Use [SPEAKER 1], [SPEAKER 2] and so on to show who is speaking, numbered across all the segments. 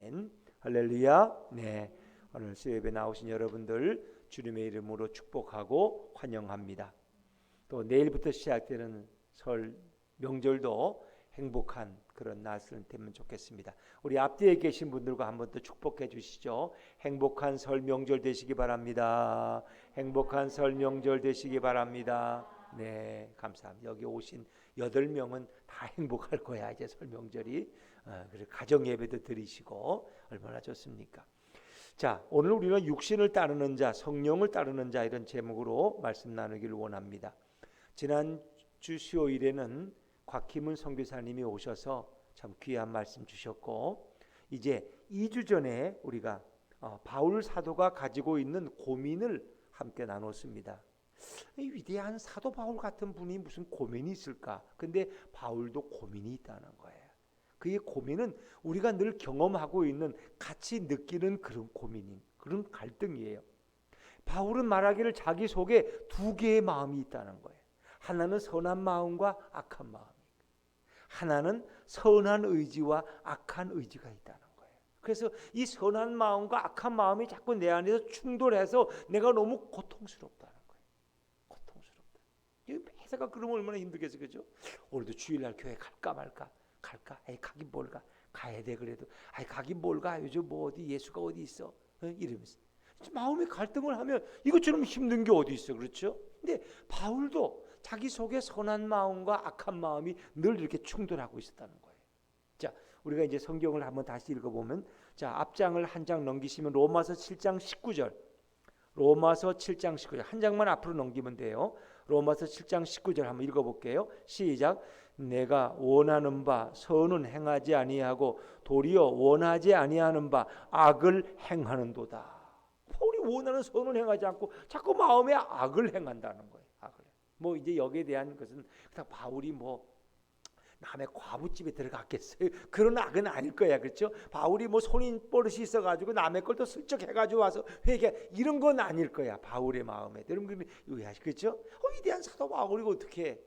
[SPEAKER 1] 아멘. 할렐루야. 네, 오늘 수요예배 나오신 여러분들 주님의 이름으로 축복하고 환영합니다. 또 내일부터 시작되는 설 명절도 행복한 그런 날이 되면 좋겠습니다. 우리 앞뒤에 계신 분들과 한번 더 축복해 주시죠. 행복한 설 명절 되시기 바랍니다. 행복한 설 명절 되시기 바랍니다. 네, 감사합니다. 여기 오신 8명은 다 행복할 거야. 이제 설 명절이. 그리고 가정 예배도 드리시고 얼마나 좋습니까? 자, 오늘 우리는 육신을 따르는 자, 성령을 따르는 자 이런 제목으로 말씀 나누기를 원합니다. 지난주 수요일에는 곽희문 선교사님이 오셔서 참 귀한 말씀 주셨고, 이제 2주 전에 우리가 바울 사도가 가지고 있는 고민을 함께 나눴습니다. 이 위대한 사도 바울 같은 분이 무슨 고민이 있을까? 근데 바울도 고민이 있다는 거예요. 그의 고민은 우리가 늘 경험하고 있는, 같이 느끼는 그런 고민인, 그런 갈등이에요. 바울은 말하기를 자기 속에 2개의 마음이 있다는 거예요. 하나는 선한 마음과 악한 마음, 하나는 선한 의지와 악한 의지가 있다는 거예요. 그래서 이 선한 마음과 악한 마음이 자꾸 내 안에서 충돌해서 내가 너무 고통스럽다는 거예요. 고통스럽다. 회사가 그러면 얼마나 힘들겠어요, 그죠? 오늘도 주일날 교회 갈까 말까? 갈까? 아이, 가긴 뭘까? 가야 돼 그래도. 아이, 가긴 뭘까? 요즘 뭐 어디 예수가 어디 있어? 이러면서 마음의 갈등을 하면 이것처럼 힘든 게 어디 있어, 그렇죠? 근데 바울도 자기 속에 선한 마음과 악한 마음이 늘 이렇게 충돌하고 있었다는 거예요. 자, 우리가 이제 성경을 한번 다시 읽어보면, 자, 앞장을 한 장 넘기시면 로마서 7장 19절. 로마서 7장 19절 한 장만 앞으로 넘기면 돼요. 로마서 7장 19절 한번 읽어볼게요. 시작. 내가 원하는 바 선은 행하지 아니하고 도리어 원하지 아니하는 바 악을 행하는도다. 바울이 원하는 선은 행하지 않고 자꾸 마음에 악을 행한다는 거예요. 악을. 뭐 이제 여기에 대한 것은 바울이 뭐 남의 과부집에 들어갔겠어요? 그런 악은 아닐 거야, 그렇죠? 바울이 뭐 손인 버릇이 있어가지고 남의 걸 또 슬쩍 해가지고 와서 회개, 이런 건 아닐 거야, 바울의 마음에. 여러분 이해하시죠? 그렇죠? 위대한 사도 바울이 어떻게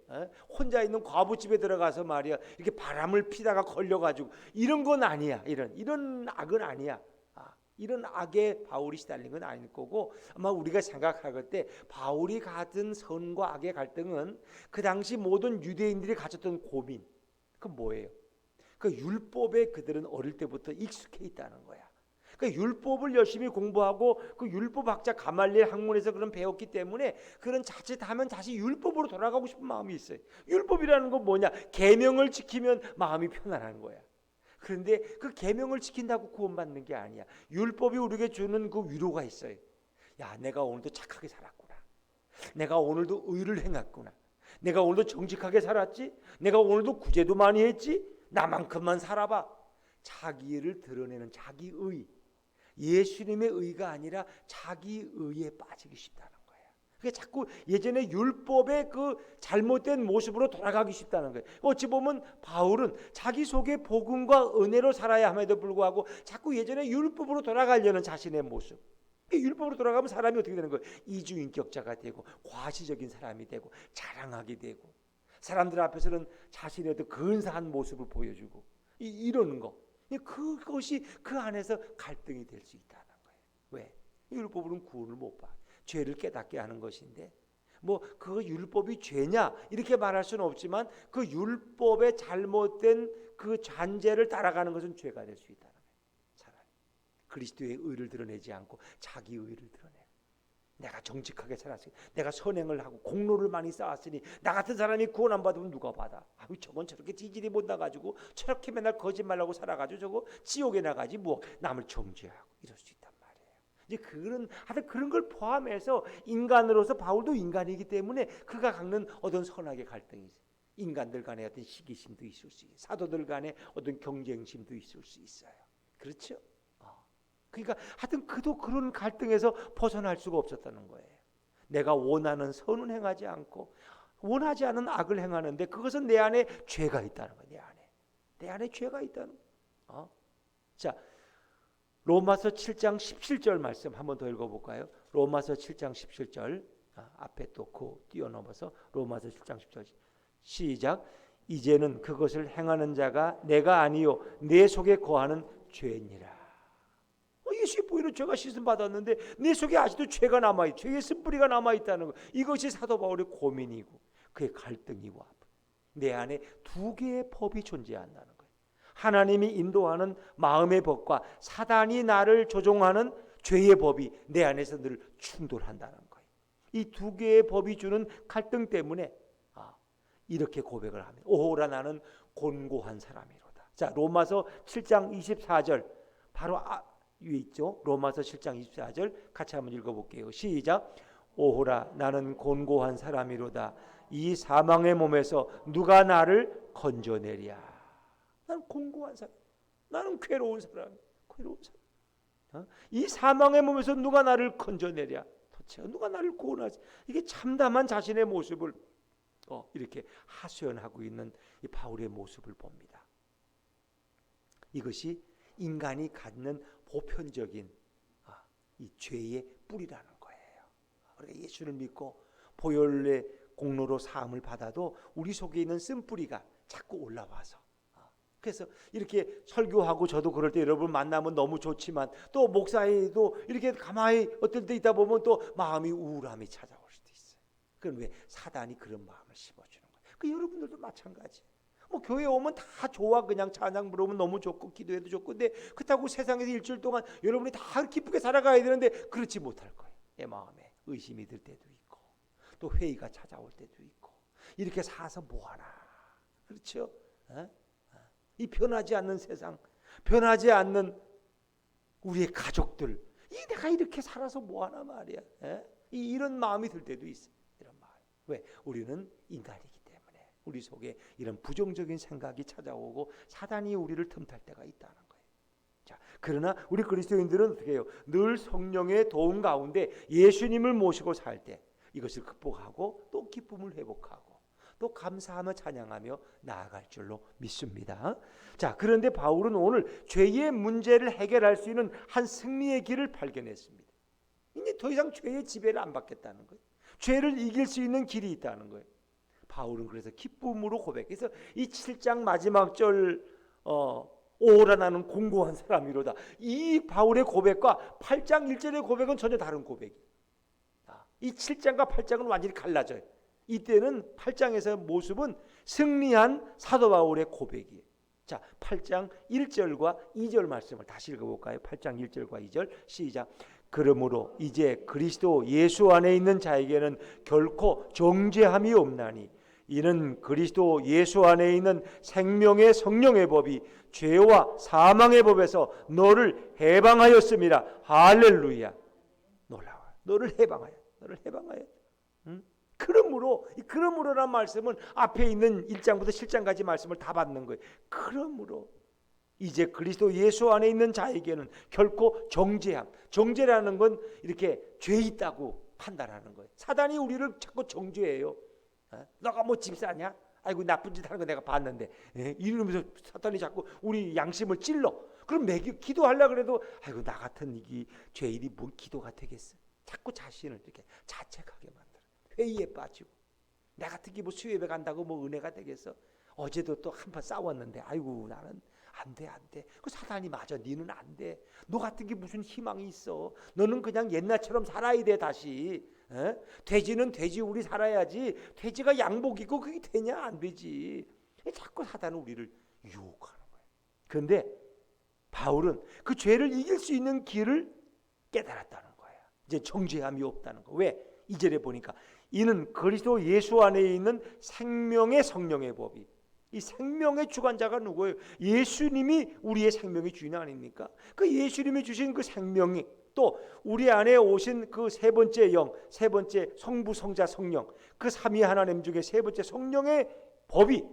[SPEAKER 1] 혼자 있는 과부집에 들어가서 말이야 이렇게 바람을 피다가 걸려가지고, 이런 건 아니야. 이런 악은 아니야. 이런 악에 바울이 시달린 건 아닐 거고, 아마 우리가 생각할 때 바울이 가진 선과 악의 갈등은 그 당시 모든 유대인들이 가졌던 고민, 그 뭐예요? 그 율법에 그들은 어릴 때부터 익숙해 있다는 거야. 그 율법을 열심히 공부하고 그 율법학자 가말리엘 학문에서 그런 배웠기 때문에 그런 자칫하면 다시 율법으로 돌아가고 싶은 마음이 있어요. 율법이라는 건 뭐냐? 계명을 지키면 마음이 편안한 거야. 그런데 그 계명을 지킨다고 구원받는 게 아니야. 율법이 우리에게 주는 그 위로가 있어요. 야, 내가 오늘도 착하게 살았구나. 내가 오늘도 의를 행했구나. 내가 오늘도 정직하게 살았지. 내가 오늘도 구제도 많이 했지. 나만큼만 살아봐. 자기를 드러내는 자기의, 예수님의 의가 아니라 자기의에 빠지기 쉽다는 거예요. 그게 자꾸 예전에 율법의 그 잘못된 모습으로 돌아가기 쉽다는 거예요. 어찌 보면 바울은 자기 속에 복음과 은혜로 살아야 함에도 불구하고 자꾸 예전에 율법으로 돌아가려는 자신의 모습. 율법으로 돌아가면 사람이 어떻게 되는 거예요? 이주인격자가 되고 과시적인 사람이 되고 자랑하게 되고, 사람들 앞에서는 자신의 어떤 근사한 모습을 보여주고 이러는 거. 그것이 그 안에서 갈등이 될 수 있다는 거예요. 왜? 율법으로는 구원을 못 봐. 죄를 깨닫게 하는 것인데, 뭐 그 율법이 죄냐 이렇게 말할 수는 없지만 그 율법의 잘못된 그 잔재를 따라가는 것은 죄가 될 수 있다는 거예요. 차라리 그리스도의 의를 드러내지 않고 자기 의를 드러내고, 내가 정직하게 살았으니, 내가 선행을 하고 공로를 많이 쌓았으니 나 같은 사람이 구원 안 받으면 누가 받아? 저건 저렇게 지질이 못 나가지고 저렇게 맨날 거짓말하고 살아가지고 저거 지옥에 나가지 뭐, 남을 정죄하고 이럴 수 있단 말이에요. 이제 하여튼 그런 걸 포함해서 인간으로서 바울도 인간이기 때문에 그가 갖는 어떤 선악의 갈등이 있어요. 인간들 간의 어떤 시기심도 있을 수 있어요. 사도들 간의 어떤 경쟁심도 있을 수 있어요. 그렇죠? 그러니까 하여튼 그도 그런 갈등에서 벗어날 수가 없었다는 거예요. 내가 원하는 선은 행하지 않고 원하지 않은 악을 행하는데 그것은 내 안에 죄가 있다는 거예요. 내 안에 죄가 있다는 거예요. 자, 로마서 7장 17절 말씀 한번 더 읽어볼까요? 로마서 7장 17절 앞에 또 뛰어넘어서 로마서 7장 17절 시작. 이제는 그것을 행하는 자가 내가 아니요 내 속에 거하는 죄니라. 예수의 보혈로 죄가 씻음 받았는데 내 속에 아직도 죄가 남아있고 죄의 쓴뿌리가 남아있다는 것. 이것이 사도 바울의 고민이고 그의 갈등이고 내 안에 두 개의 법이 존재한다는 거예요. 하나님이 인도하는 마음의 법과 사단이 나를 조종하는 죄의 법이 내 안에서 늘 충돌한다는 거예요. 이 두 개의 법이 주는 갈등 때문에 이렇게 고백을 합니다. 오호라 나는 곤고한 사람이로다. 자, 로마서 7장 24절 바로 위에 있죠. 로마서 7장 24절 같이 한번 읽어볼게요. 시작. 오호라 나는 곤고한 사람이로다. 이 사망의 몸에서 누가 나를 건져내랴. 나는 곤고한 사람, 나는 괴로운 사람. 이 사망의 몸에서 누가 나를 건져내랴. 도대체 누가 나를 구원하지. 이게 참담한 자신의 모습을 이렇게 하소연하고 있는 이 바울의 모습을 봅니다. 이것이 인간이 갖는 보편적인 이 죄의 뿌리라는 거예요. 우리가 예수를 믿고 보혈의 공로로 사함을 받아도 우리 속에 있는 쓴뿌리가 자꾸 올라와서, 그래서 이렇게 설교하고 저도 그럴 때 여러분 만나면 너무 좋지만 또 목사에도 이렇게 가만히 어떨 때 있다 보면 또 마음이 우울함이 찾아올 수도 있어요. 그건 왜? 사단이 그런 마음을 심어주는 거예요. 그 여러분들도 마찬가지. 뭐 교회 오면 다 좋아, 그냥 찬양 부르면 너무 좋고 기도해도 좋고, 근데 그렇다고 세상에서 일주일 동안 여러분이 다 기쁘게 살아가야 되는데 그렇지 못할 거예요. 내 마음에 의심이 들 때도 있고 또 회의가 찾아올 때도 있고, 이렇게 사서 뭐하나. 그렇죠? 이 변하지 않는 세상, 변하지 않는 우리의 가족들, 내가 이렇게 살아서 뭐하나 말이야. 이런 마음이 들 때도 있어요. 이런 마음. 왜? 우리는 인간이기 때문에 우리 속에 이런 부정적인 생각이 찾아오고 사단이 우리를 틈탈 때가 있다는 거예요. 자, 그러나 우리 그리스도인들은 어떻게 해요? 늘 성령의 도움 가운데 예수님을 모시고 살 때 이것을 극복하고 또 기쁨을 회복하고 또 감사하며 찬양하며 나아갈 줄로 믿습니다. 자, 그런데 바울은 오늘 죄의 문제를 해결할 수 있는 한 승리의 길을 발견했습니다. 이제 더 이상 죄의 지배를 안 받겠다는 거예요. 죄를 이길 수 있는 길이 있다는 거예요. 바울은 그래서 기쁨으로 고백해서 이 7장 마지막 절 오라 나는 공고한 사람이로다. 이 바울의 고백과 8장 1절의 고백은 전혀 다른 고백이에요. 이 7장과 8장은 완전히 갈라져요. 이때는 8장에서의 모습은 승리한 사도 바울의 고백이에요. 자, 8장 1절과 2절 말씀을 다시 읽어볼까요? 8장 1절과 2절 시작. 그러므로 이제 그리스도 예수 안에 있는 자에게는 결코 정죄함이 없나니 이는 그리스도 예수 안에 있는 생명의 성령의 법이 죄와 사망의 법에서 너를 해방하였음이라. 할렐루야. 놀라워. 너를 해방하여. 그러므로란 말씀은 앞에 있는 1장부터 7장까지 말씀을 다 받는 거예요. 그러므로 이제 그리스도 예수 안에 있는 자에게는 결코 정죄라는 건 이렇게 죄 있다고 판단하는 거예요. 사단이 우리를 자꾸 정죄해요. 너가 뭐 집사냐? 아이고 나쁜 짓 하는 거 내가 봤는데, 이러면서 사단이 자꾸 우리 양심을 찔러. 그럼 기도하려고 그래도 아이고 나 같은 이 죄인이 뭔 기도가 되겠어. 자꾸 자신을 이렇게 자책하게 만들어. 회의에 빠지고, 나 같은 게 뭐 수협에 간다고 뭐 은혜가 되겠어. 어제도 또 한 번 싸웠는데 아이고 나는 안 돼. 그 사단이 맞아. 니는 안 돼. 너 같은 게 무슨 희망이 있어. 너는 그냥 옛날처럼 살아야 돼 다시. 돼지는 돼지 우리 살아야지. 돼지가 양복이고 그게 되냐? 안 되지. 자꾸 사단은 우리를 유혹하는 거예요. 그런데 바울은 그 죄를 이길 수 있는 길을 깨달았다는 거예요. 이제 정죄함이 없다는 거. 왜? 2절에 보니까 이는 그리스도 예수 안에 있는 생명의 성령의 법이, 이 생명의 주관자가 누구예요? 예수님이 우리의 생명의 주인 아닙니까? 그 예수님이 주신 그 생명이 또 우리 안에 오신 그 세 번째 영, 세 번째 성부, 성자, 성령, 그 삼위 하나님 중에 세 번째 성령의 법이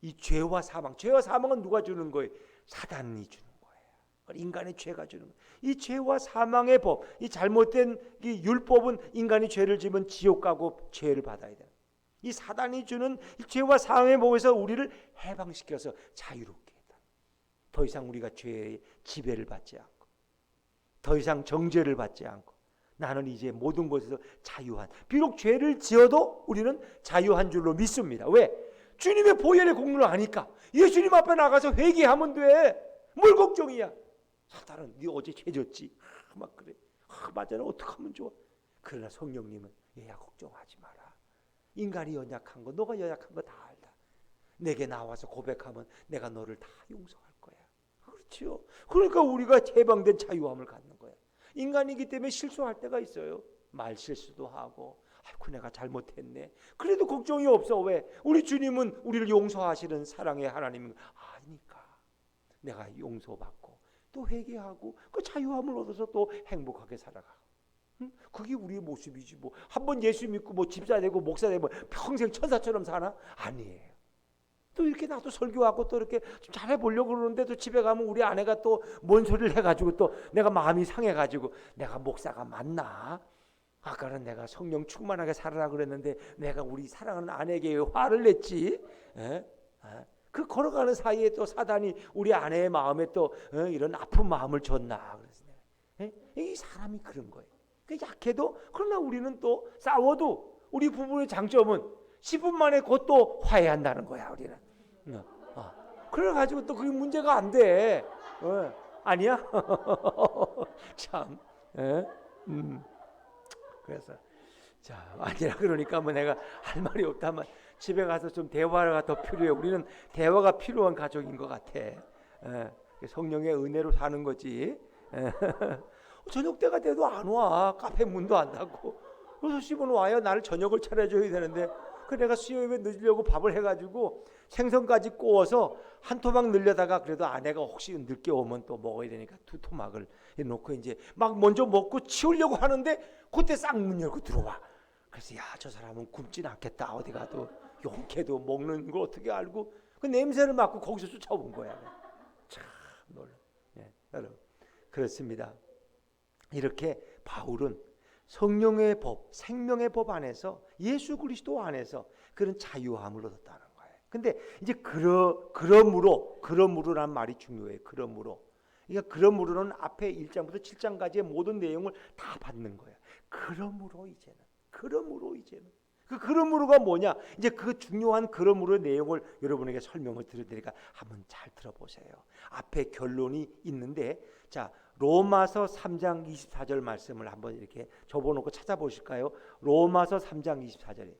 [SPEAKER 1] 이 죄와 사망은 누가 주는 거예요? 사단이 주는 거예요. 인간의 죄가 주는 거예요. 이 죄와 사망의 법, 이 잘못된 이 율법은 인간이 죄를 지면 지옥 가고 죄를 받아야 돼요. 이 사단이 주는 이 죄와 사망의 법에서 우리를 해방시켜서 자유롭게 했다. 더 이상 우리가 죄의 지배를 받지 않고, 더 이상 정죄를 받지 않고, 나는 이제 모든 것에서 자유한, 비록 죄를 지어도 우리는 자유한 줄로 믿습니다. 왜? 주님의 보혈의 공로를 아니까. 예수님 앞에 나가서 회개하면 돼. 뭘 걱정이야. 사단은 네 어제 죄졌지. 막 그래. 맞아, 어떻게 하면 좋아? 그러나 성령님은 얘야 걱정하지 마라. 인간이 연약한 거, 너가 연약한 거 다 알다. 내게 나와서 고백하면 내가 너를 다 용서할 거야. 그렇지요. 그러니까 우리가 해방된 자유함을 갖는 거야. 인간이기 때문에 실수할 때가 있어요. 말 실수도 하고, 아이고 내가 잘못했네. 그래도 걱정이 없어. 왜? 우리 주님은 우리를 용서하시는 사랑의 하나님은 아니까. 내가 용서받고 또 회개하고 그 자유함을 얻어서 또 행복하게 살아가. 그게 우리의 모습이지 뭐. 한번 예수 믿고 뭐 집사 되고 목사 되고 평생 천사처럼 사나? 아니에요. 또 이렇게 나도 설교하고 또 이렇게 좀 잘해보려고 그러는데 또 집에 가면 우리 아내가 또 뭔 소리를 해가지고 또 내가 마음이 상해가지고 내가 목사가 맞나? 아까는 내가 성령 충만하게 살아라 그랬는데 내가 우리 사랑하는 아내에게 화를 냈지. 그 걸어가는 사이에 또 사단이 우리 아내의 마음에 또 이런 아픈 마음을 줬나? 그래서 이 사람이 그런 거예요. 약해도 그러나 우리는 또 싸워도 우리 부부의 장점은 10분 만에 곧 또 화해한다는 거야 우리는. 그래가지고 또 그게 문제가 안 돼. 아니야? 참. 그래서 자 아니라 그러니까 뭐 내가 할 말이 없다면 집에 가서 좀 대화가 더 필요해. 우리는 대화가 필요한 가족인 것 같아. 성령의 은혜로 사는 거지. 저녁 때가 돼도 안 와. 카페 문도 안 닫고. 6시면 와요. 나를 저녁을 차려줘야 되는데 그 내가 수요일에 늦으려고 밥을 해가지고 생선까지 구워서 한 토막 늘려다가 그래도 아내가 혹시 늦게 오면 또 먹어야 되니까 2토막을 해놓고 이제 막 먼저 먹고 치우려고 하는데 그때 싹 문 열고 들어와. 그래서 야 저 사람은 굶진 않겠다. 어디 가도 용케도 먹는 걸 어떻게 알고 그 냄새를 맡고 거기서 쫓아온 거야. 참 놀라. 여러분 그렇습니다. 이렇게 바울은 성령의 법, 생명의 법 안에서 예수 그리스도 안에서 그런 자유함을 얻었다는 거예요. 근데 이제 그러므로란 말이 중요해요. 그러니까 그러므로는 앞에 1장부터 7장까지의 모든 내용을 다 받는 거예요. 그러므로 이제는 그 그러므로가 뭐냐? 이제 그 중요한 그러므로의 내용을 여러분에게 설명을 드리니까 한번 잘 들어보세요. 앞에 결론이 있는데 자 로마서 3장 24절 말씀을 한번 이렇게 접어놓고 찾아보실까요? 로마서 3장 24절에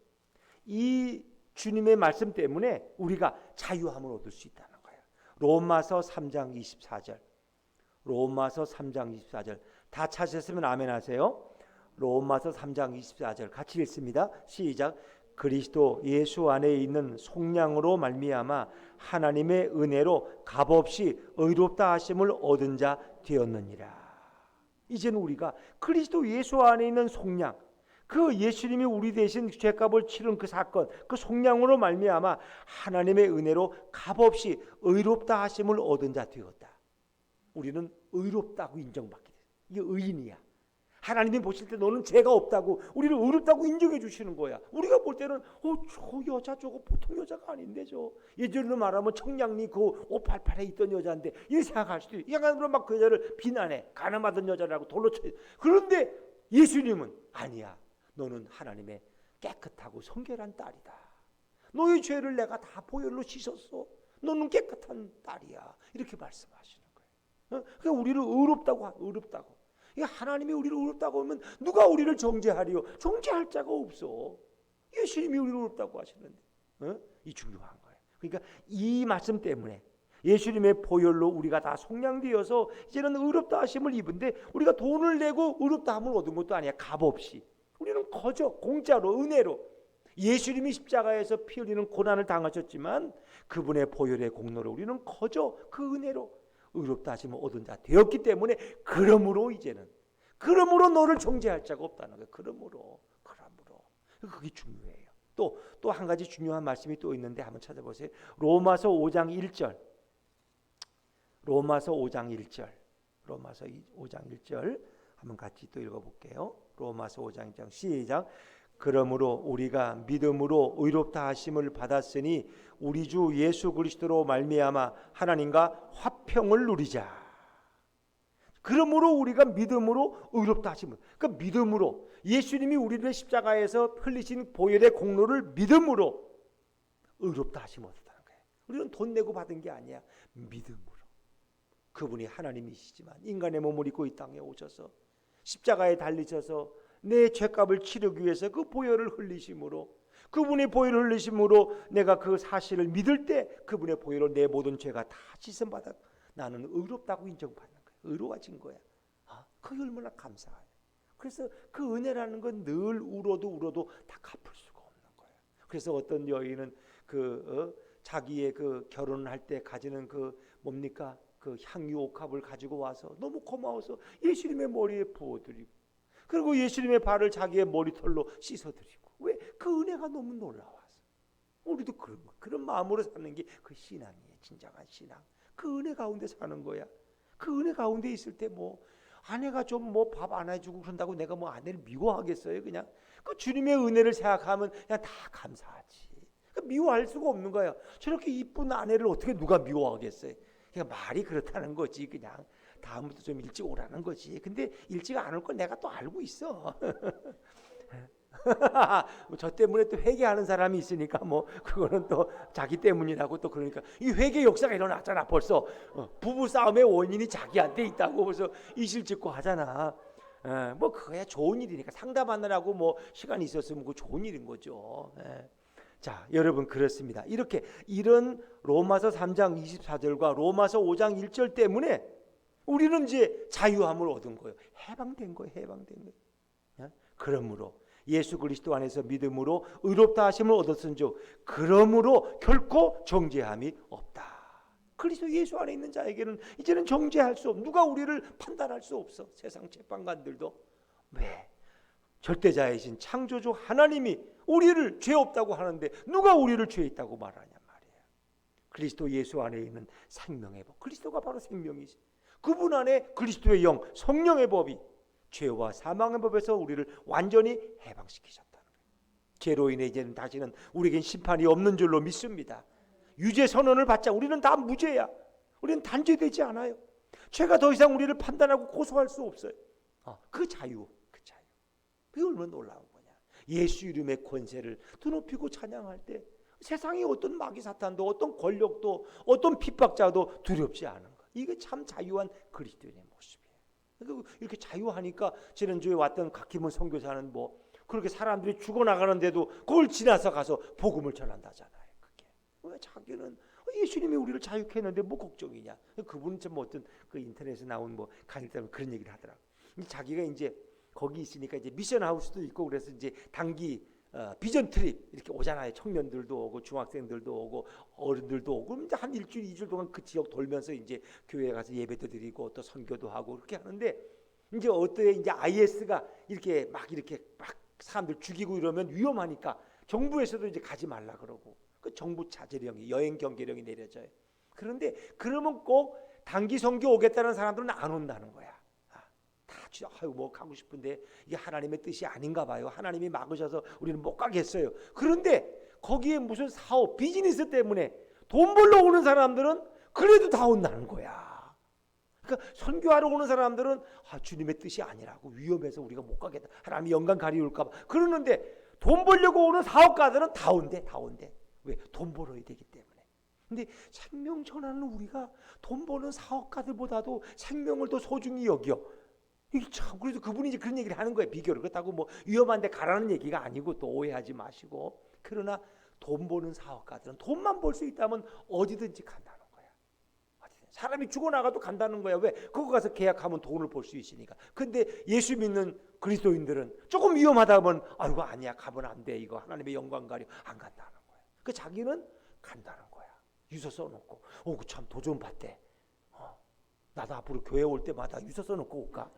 [SPEAKER 1] 이 주님의 말씀 때문에 우리가 자유함을 얻을 수 있다는 거예요. 로마서 3장 24절 다 찾으셨으면 아멘 하세요. 로마서 3장 24절 같이 읽습니다. 시작. 그리스도 예수 안에 있는 속량으로 말미암아 하나님의 은혜로 값없이 의롭다 하심을 얻은 자 되었느니라. 이제는 우리가 그리스도 예수 안에 있는 속량, 그 예수님이 우리 대신 죄값을 치른 그 사건, 그 속량으로 말미암아 하나님의 은혜로 값없이 의롭다 하심을 얻은 자 되었다. 우리는 의롭다고 인정받게 돼. 이게 의인이야. 하나님이 보실 때 너는 죄가 없다고 우리를 의롭다고 인정해 주시는 거야. 우리가 볼 때는 저 여자 저거 보통 여자가 아닌데 저 예전으로 말하면 청량리 그 588에 있던 여자인데 이렇게 생각할 수도 있고 양간으로 막 그 여자를 비난해. 가늠하던 여자라고 돌로 쳐. 그런데 예수님은 아니야. 너는 하나님의 깨끗하고 성결한 딸이다. 너의 죄를 내가 다 보혈로 씻었어. 너는 깨끗한 딸이야. 이렇게 말씀하시는 거예요. 그러니까 우리를 의롭다고. 하나님이 우리를 의롭다고 하면 누가 우리를 정죄하리요? 정죄할 자가 없어. 예수님이 우리를 의롭다고 하시는데 이 중요한 거예요. 그러니까 이 말씀 때문에 예수님의 보혈로 우리가 다 속량되어서 이제는 의롭다 하심을 입은데 우리가 돈을 내고 의롭다 함을 얻은 것도 아니야. 값없이. 우리는 거저 공짜로 은혜로 예수님이 십자가에서 피 흘리는 고난을 당하셨지만 그분의 보혈의 공로로 우리는 거저 그 은혜로 의롭다 하심을 얻은 자 되었기 때문에 그러므로 너를 정죄할 자가 없다는 거예요. 그러므로 그게 중요해요. 또 한 가지 중요한 말씀이 또 있는데 한번 찾아보세요. 로마서 5장 1절 한번 같이 또 읽어볼게요. 로마서 5장 1장 시작. 그러므로 우리가 믿음으로 의롭다 하심을 받았으니 우리 주 예수 그리스도로 말미암아 하나님과 화평을 누리자. 그러므로 우리가 믿음으로 의롭다 하심을. 그러니까 믿음으로 예수님이 우리를 십자가에서 흘리신 보혈의 공로를 믿음으로 의롭다 하심을 얻었다는 거예요. 우리는 돈 내고 받은 게 아니야. 믿음으로. 그분이 하나님이시지만 인간의 몸을 입고 이 땅에 오셔서 십자가에 달리셔서 내 죄값을 치르기 위해서 그 보혈을 흘리심으로, 그분의 보혈을 흘리심으로 내가 그 사실을 믿을 때 그분의 보혈로 내 모든 죄가 다 씻음받아 나는 의롭다고 인정받는 거야. 의로워진 거야. 그게 얼마나 감사해요. 그래서 그 은혜라는 건 늘 울어도 다 갚을 수가 없는 거예요. 그래서 어떤 여인은 자기의 그 결혼할 때 가지는 그 뭡니까? 그 향유 옥합을 가지고 와서 너무 고마워서 예수님의 머리에 부어드리고, 그리고 예수님의 발을 자기의 머리털로 씻어드리고. 왜? 그 은혜가 너무 놀라워서. 우리도 그런 마음으로 사는 게 그 신앙이에요. 진정한 신앙. 그 은혜 가운데 사는 거야. 그 은혜 가운데 있을 때 뭐 아내가 좀 뭐 밥 안 해주고 그런다고 내가 뭐 아내를 미워하겠어요? 그냥 그 주님의 은혜를 생각하면 그냥 다 감사하지. 미워할 수가 없는 거예요. 저렇게 이쁜 아내를 어떻게 누가 미워하겠어요? 그러니까 말이 그렇다는 거지. 그냥 다음부터 좀 일찍 오라는 거지. 근데 일찍 안 올 건 내가 또 알고 있어. 저 때문에 또 회개하는 사람이 있으니까 뭐 그거는 또 자기 때문이라고 또 그러니까 이 회개 역사가 일어났잖아. 벌써 부부 싸움의 원인이 자기한테 있다고 벌써 이실직고 하잖아. 뭐 그거야 좋은 일이니까 상담하느라고 뭐 시간이 있었으면 그 좋은 일인 거죠. 자, 여러분 그렇습니다. 이렇게 이런 로마서 3장 24절과 로마서 5장 1절 때문에 우리는 이제 자유함을 얻은 거예요. 해방된 거예요. 해방된 거예요. 그러므로 예수 그리스도 안에서 믿음으로 의롭다 하심을 얻었은즉 그러므로 결코 정죄함이 없다. 그리스도 예수 안에 있는 자에게는 이제는 정죄할 수 없어. 누가 우리를 판단할 수 없어. 세상 재판관들도. 왜? 절대자이신 창조주 하나님이 우리를 죄 없다고 하는데 누가 우리를 죄 있다고 말하냐 말이에요. 그리스도 예수 안에 있는 생명의 법. 그리스도가 바로 생명이지. 그분 안에 그리스도의 영, 성령의 법이 죄와 사망의 법에서 우리를 완전히 해방시키셨다는 거예요. 죄로 인해 이제는 다시는 우리에겐 심판이 없는 줄로 믿습니다. 유죄 선언을 받자. 우리는 다 무죄야. 우리는 단죄되지 않아요. 죄가 더 이상 우리를 판단하고 고소할 수 없어요. 그 자유, 그 자유. 그게 얼마나 놀라운 거냐. 예수 이름의 권세를 드높이고 찬양할 때 세상의 어떤 마귀 사탄도 어떤 권력도 어떤 핍박자도 두렵지 않은 거. 이게 참 자유한 그리스도인의 모습이에요. 이렇게 자유하니까 지난주에 왔던 각기문 선교사는 뭐 그렇게 사람들이 죽어나가는데도 그걸 지나서 가서 복음을 전한다잖아요. 그게 왜 자기는 예수님이 우리를 자유케 했는데 뭐 걱정이냐. 그분은 좀 어떤 그 인터넷에 나온 뭐 강의 때문에 그런 얘기를 하더라고. 자기가 이제 거기 있으니까 이제 미션 하우스도 있고 그래서 이제 단기 비전 트립 이렇게 오잖아요. 청년들도 오고 중학생들도 오고 어른들도 오고 그럼 이제 한 일주일, 2주일 동안 그 지역 돌면서 이제 교회에 가서 예배도 드리고 또 선교도 하고 그렇게 하는데 이제 어때 이제 IS가 이렇게 막 사람들 죽이고 이러면 위험하니까 정부에서도 이제 가지 말라 그러고 그 정부 자제령이 여행 경계령이 내려져요. 그런데 그러면 꼭 단기 선교 오겠다는 사람들은 안 온다는 거야. 아유 뭐 가고 싶은데 이게 하나님의 뜻이 아닌가 봐요. 하나님이 막으셔서 우리는 못 가겠어요. 그런데 거기에 무슨 사업, 비즈니스 때문에 돈 벌러 오는 사람들은 그래도 다 온다는 거야. 그러니까 선교하러 오는 사람들은 주님의 뜻이 아니라고 위험해서 우리가 못 가겠다. 하나님이 영광 가리울까 봐. 그러는데 돈 벌려고 오는 사업가들은 다 온대. 왜? 돈 벌어야 되기 때문에. 근데 생명 전하는 우리가 돈 버는 사업가들보다도 생명을 더 소중히 여겨. 참 그래서 그분이 이제 그런 얘기를 하는 거예요. 비교를. 그렇다고 뭐 위험한데 가라는 얘기가 아니고 또 오해하지 마시고. 그러나 돈 버는 사업가들은 돈만 벌 수 있다면 어디든지 간다는 거야. 사람이 죽어나가도 간다는 거야. 왜? 거기 가서 계약하면 돈을 벌 수 있으니까. 근데 예수 믿는 그리스도인들은 조금 위험하다면 아이고 아니야 가면 안 돼. 이거 하나님의 영광 가려 안 간다는 거야. 그 자기는 간다는 거야. 유서 써놓고 참 도전 받대. 나도 앞으로 교회 올 때마다 유서 써놓고 올까?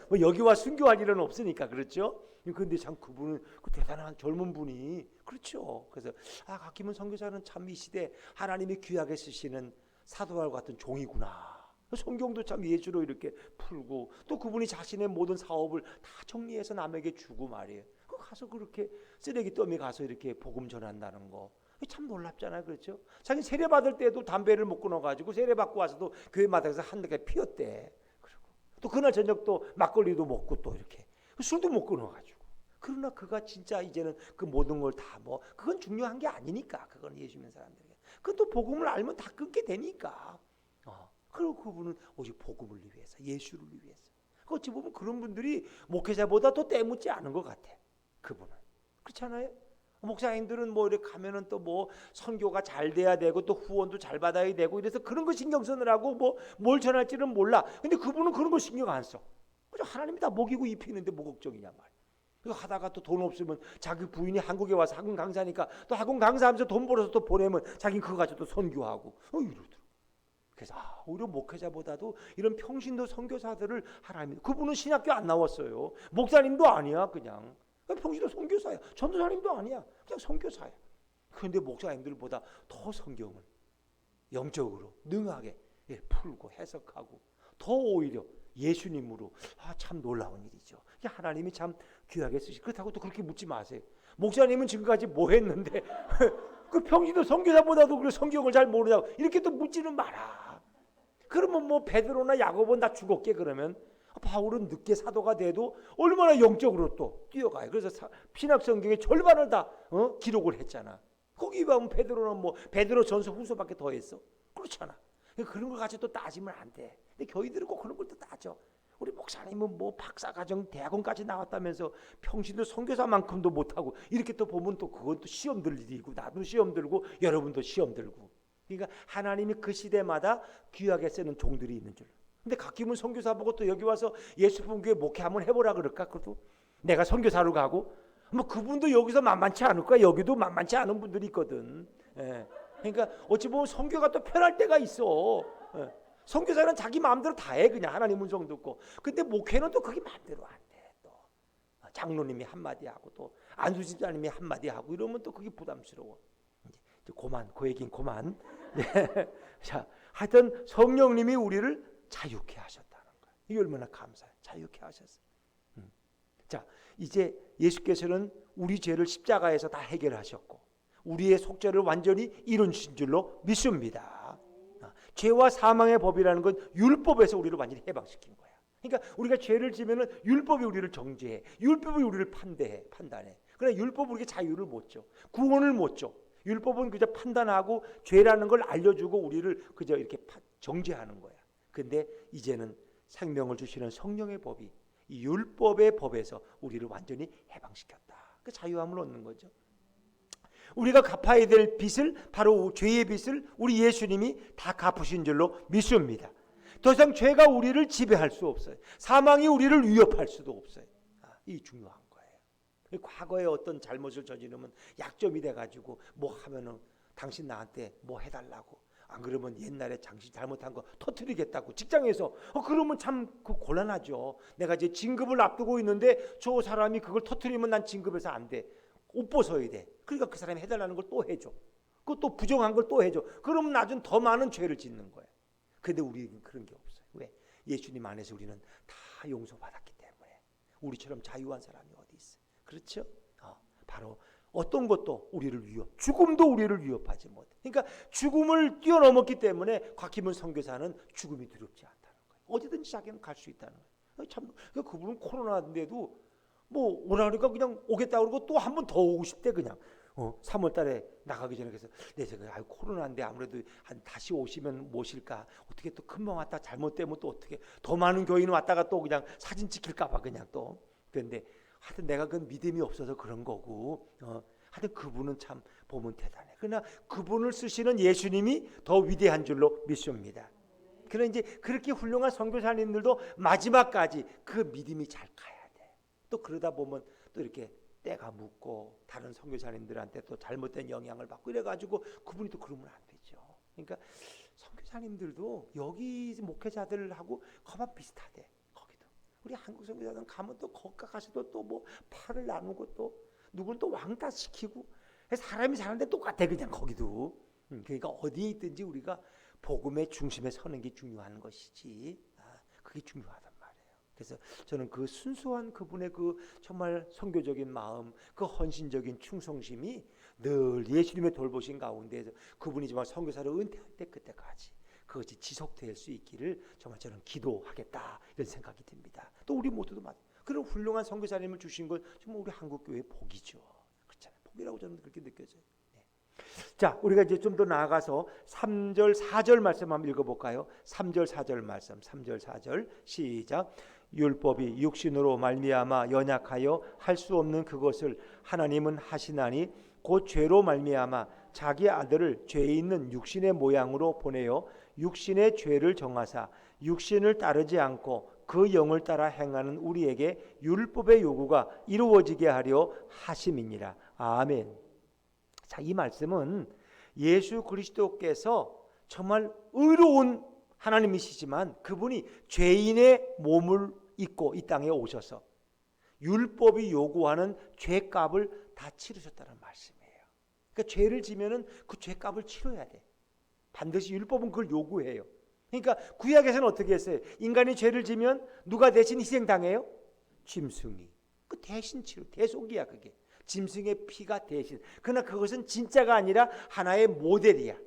[SPEAKER 1] 뭐 여기 와 순교할 일은 없으니까 그렇죠. 그런데 참 그분은 그 대단한 젊은 분이 그렇죠. 그래서 각기문 선교사는 참 이 시대 하나님이 귀하게 쓰시는 사도와 같은 종이구나. 성경도 참 예주로 이렇게 풀고 또 그분이 자신의 모든 사업을 다 정리해서 남에게 주고 말이에요. 그 가서 그렇게 쓰레기 더미 가서 이렇게 복음 전한다는 거. 참 놀랍잖아요. 그렇죠? 자기 세례 받을 때도 담배를 못 끊어가지고 세례 받고 와서도 교회 마당에서 한 대 피웠대. 그리고 또 그날 저녁 또 막걸리도 먹고 또 이렇게 술도 못 끊어가지고. 그러나 그가 진짜 이제는 그 모든 걸 다 뭐 그건 중요한 게 아니니까. 그건 예수 믿는 사람들에게. 그건 또 복음을 알면 다 끊게 되니까. 그리고 그분은 오직 복음을 위해서, 예수를 위해서. 어찌 보면 그런 분들이 목회자보다 더 때묻지 않은 것 같아. 그분은 그렇잖아요. 목사님들은 뭐 이렇게 가면은 또 뭐 선교가 잘 돼야 되고 또 후원도 잘 받아야 되고 이래서 그런 거 신경 쓰느라고 뭐 뭘 전할지는 몰라. 근데 그분은 그런 거 신경 안 써. 그죠? 하나님이 다 먹이고 입히는데 뭐 걱정이냐 말. 그거 하다가 또 돈 없으면 자기 부인이 한국에 와서 학원 강사니까 또 학원 강사하면서 돈 벌어서 또 보내면 자기는 그거 가지고 또 선교하고 이러더라고. 그래서 오히려 목회자보다도 이런 평신도 선교사들을 하나님, 그분은 신학교 안 나왔어요. 목사님도 아니야. 그냥 평신도 선교사야. 전도사님도 아니야. 그냥 선교사야. 그런데 목사님들보다 더 성경을 영적으로 능하게 풀고 해석하고 더 오히려 예수님으로, 참 놀라운 일이죠. 하나님이 참 귀하게 쓰시. 그렇다고 또 그렇게 묻지 마세요. 목사님은 지금까지 뭐 했는데 그 평신도 선교사보다도 그래 성경을 잘 모르냐고 이렇게 또 묻지는 마라. 그러면 뭐 베드로나 야고보는 다 죽었게. 그러면 바울은 늦게 사도가 돼도 얼마나 영적으로 또 뛰어가요. 그래서 신약 성경의 절반을 다 기록을 했잖아. 거기 보면 베드로는 뭐 베드로 전서 후서밖에 더 했어. 그렇잖아. 그런 걸 가지고 또 따지면 안 돼. 근데 교인들은 꼭 그런 걸 또 따져. 우리 목사님은 뭐 박사과정 대학원까지 나왔다면서 평신도 선교사만큼도 못하고 이렇게 또 보면 또 그건 또 시험 들 일이고 나도 시험 들고 여러분도 시험 들고. 그러니까 하나님이 그 시대마다 귀하게 쓰는 종들이 있는 줄. 근데 갓기문 선교사 보고 또 여기 와서 예수분교회 목회 한번 해보라 그럴까? 그래도 내가 선교사로 가고 뭐 그분도 여기서 만만치 않을 거야. 여기도 만만치 않은 분들이 있거든. 예. 그러니까 어찌 보면 선교가 또 편할 때가 있어. 예. 선교사는 자기 마음대로 다 해. 그냥 하나님 음성 듣고. 근데 목회는 또 그게 마음대로 안 돼. 또 장로님이 한마디 하고 또 안수집사님이 한마디 하고 이러면 또 그게 부담스러워. 이제 고만, 그 얘기는 고만. 자, 하여튼 성령님이 우리를 자유케 하셨다는 거예요. 이게 얼마나 감사해요. 자유케 하셨어요. 자, 이제 예수께서는 우리 죄를 십자가에서 다 해결하셨고 우리의 속죄를 완전히 이루신 줄로 믿습니다. 죄와 사망의 법이라는 건 율법에서 우리를 완전히 해방시킨 거야. 그러니까 우리가 죄를 지면은 율법이 우리를 정죄해. 율법이 우리를 판단해. 그러나 율법은 우리에게 자유를 못 줘. 구원을 못 줘. 율법은 그저 판단하고 죄라는 걸 알려주고 우리를 그저 이렇게 정죄하는 거야. 근데 이제는 생명을 주시는 성령의 법이 이 율법의 법에서 우리를 완전히 해방시켰다. 그 자유함을 얻는 거죠. 우리가 갚아야 될 빚을, 바로 죄의 빚을 우리 예수님이 다 갚으신 줄로 믿습니다. 더 이상 죄가 우리를 지배할 수 없어요. 사망이 우리를 위협할 수도 없어요. 이 중요한 거예요. 과거에 어떤 잘못을 저지르면 약점이 돼가지고 뭐 하면은 당신 나한테 뭐 해달라고, 안 그러면 옛날에 당신 잘못한 거 터뜨리겠다고 직장에서 그러면 참 그 곤란하죠. 내가 이제 진급을 앞두고 있는데 저 사람이 그걸 터뜨리면 난 진급해서 안 돼. 옷 벗어야 돼. 그러니까 그 사람이 해달라는 걸 또 해줘. 그것도 부정한 걸 또 해줘. 그러면 나중 더 많은 죄를 짓는 거야. 근데 우리는 그런 게 없어요. 왜? 예수님 안에서 우리는 다 용서받았기 때문에. 우리처럼 자유한 사람이 어디 있어? 그렇죠? 바로 어떤 것도 우리를 죽음도 우리를 위협하지 못해. 그러니까 죽음을 뛰어넘었기 때문에 곽희문 선교사는 죽음이 두렵지 않다는 거예요. 어디든지 자기는 갈 수 있다는 거예요. 참, 그분은 코로나인데도 뭐 오라니까 그냥 오겠다 그러고 또 한 번 더 오고 싶대. 그냥 3월 달에 나가기 전에. 그래서 내 생각에 코로나인데 아무래도 한 다시 오시면 모실까, 어떻게 또 금방 왔다 잘못되면 또 어떻게 더 많은 교인 왔다가 또 그냥 사진 찍힐까 봐 그냥 또. 그런데 하여튼 내가 그건 믿음이 없어서 그런 거고, 하여튼 그분은 참 보면 대단해. 그러나 그분을 쓰시는 예수님이 더 위대한 줄로 믿습니다. 그러나 이제 그렇게 훌륭한 선교사님들도 마지막까지 그 믿음이 잘 가야 돼. 또 그러다 보면 또 이렇게 때가 묻고 다른 선교사님들한테 또 잘못된 영향을 받고 이래가지고 그분이 또 그러면 안 되죠. 그러니까 선교사님들도 여기 목회자들하고 거만 비슷하대. 우리 한국 선교사들은 가면 또 거기 가서도 또 뭐 팔을 나누고 또 누구는 또 왕따 시키고 사람이 사는데 똑같아 그냥 거기도. 그러니까 어디에 있든지 우리가 복음의 중심에 서는 게 중요한 것이지. 그게 중요하단 말이에요. 그래서 저는 그 순수한 그분의 그 정말 선교적인 마음, 그 헌신적인 충성심이 늘 예수님의 돌보신 가운데에서 그분이 정말 선교사를 은퇴할 때 그때까지 그것이 지속될 수 있기를 정말 저는 기도하겠다 이런 생각이 듭니다. 또 우리 모두도 그런 훌륭한 선교사님을 주신 건 정말 우리 한국 교회의 복이죠. 그렇잖아요. 복이라고 저는 그렇게 느껴져요. 네. 자, 우리가 이제 좀 더 나아가서 3절 4절 말씀 한번 읽어볼까요? 3절 4절 말씀, 3절 4절 시작. 율법이 육신으로 말미암아 연약하여 할 수 없는 그것을 하나님은 하시나니 곧 죄로 말미암아 자기 아들을 죄 있는 육신의 모양으로 보내어 육신의 죄를 정하사 육신을 따르지 않고 그 영을 따라 행하는 우리에게 율법의 요구가 이루어지게 하려 하심이니라. 아멘. 자, 이 말씀은 예수 그리스도께서 정말 의로운 하나님이시지만 그분이 죄인의 몸을 입고 이 땅에 오셔서 율법이 요구하는 죄값을 다 치르셨다는 말씀이에요. 그러니까 죄를 지면은 그 죄값을 치러야 돼. 반드시 율법은 그걸 요구해요. 그러니까 구약에서는 어떻게 했어요? 인간이 죄를 지면 누가 대신 희생당해요? 짐승이. 그 대신 치료, 대속이야 그게. 짐승의 피가 대신. 그러나 그것은 진짜가 아니라 하나의 모델이야.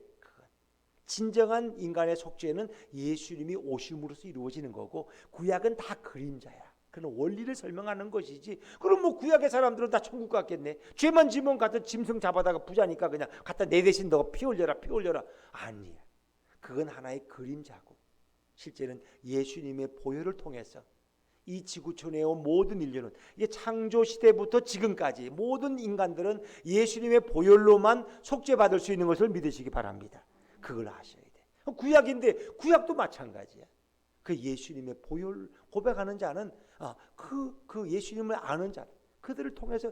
[SPEAKER 1] 진정한 인간의 속죄는 예수님이 오심으로써 이루어지는 거고 구약은 다 그림자야. 그런 원리를 설명하는 것이지. 그럼 뭐 구약의 사람들은 다 천국 갔겠네. 죄만 지면 갖다 짐승 잡아다가 부자니까 그냥 갖다 내 대신 너가 피 흘려라 피 흘려라. 아니야. 그건 하나의 그림자고 실제는 예수님의 보혈을 통해서 이 지구촌에 온 모든 인류는 이게 창조 시대부터 지금까지 모든 인간들은 예수님의 보혈로만 속죄받을 수 있는 것을 믿으시기 바랍니다. 그걸 아셔야 돼. 구약인데 구약도 마찬가지야. 그 예수님의 보혈 고백하는 자는 그 예수님을 아는 자 그들을 통해서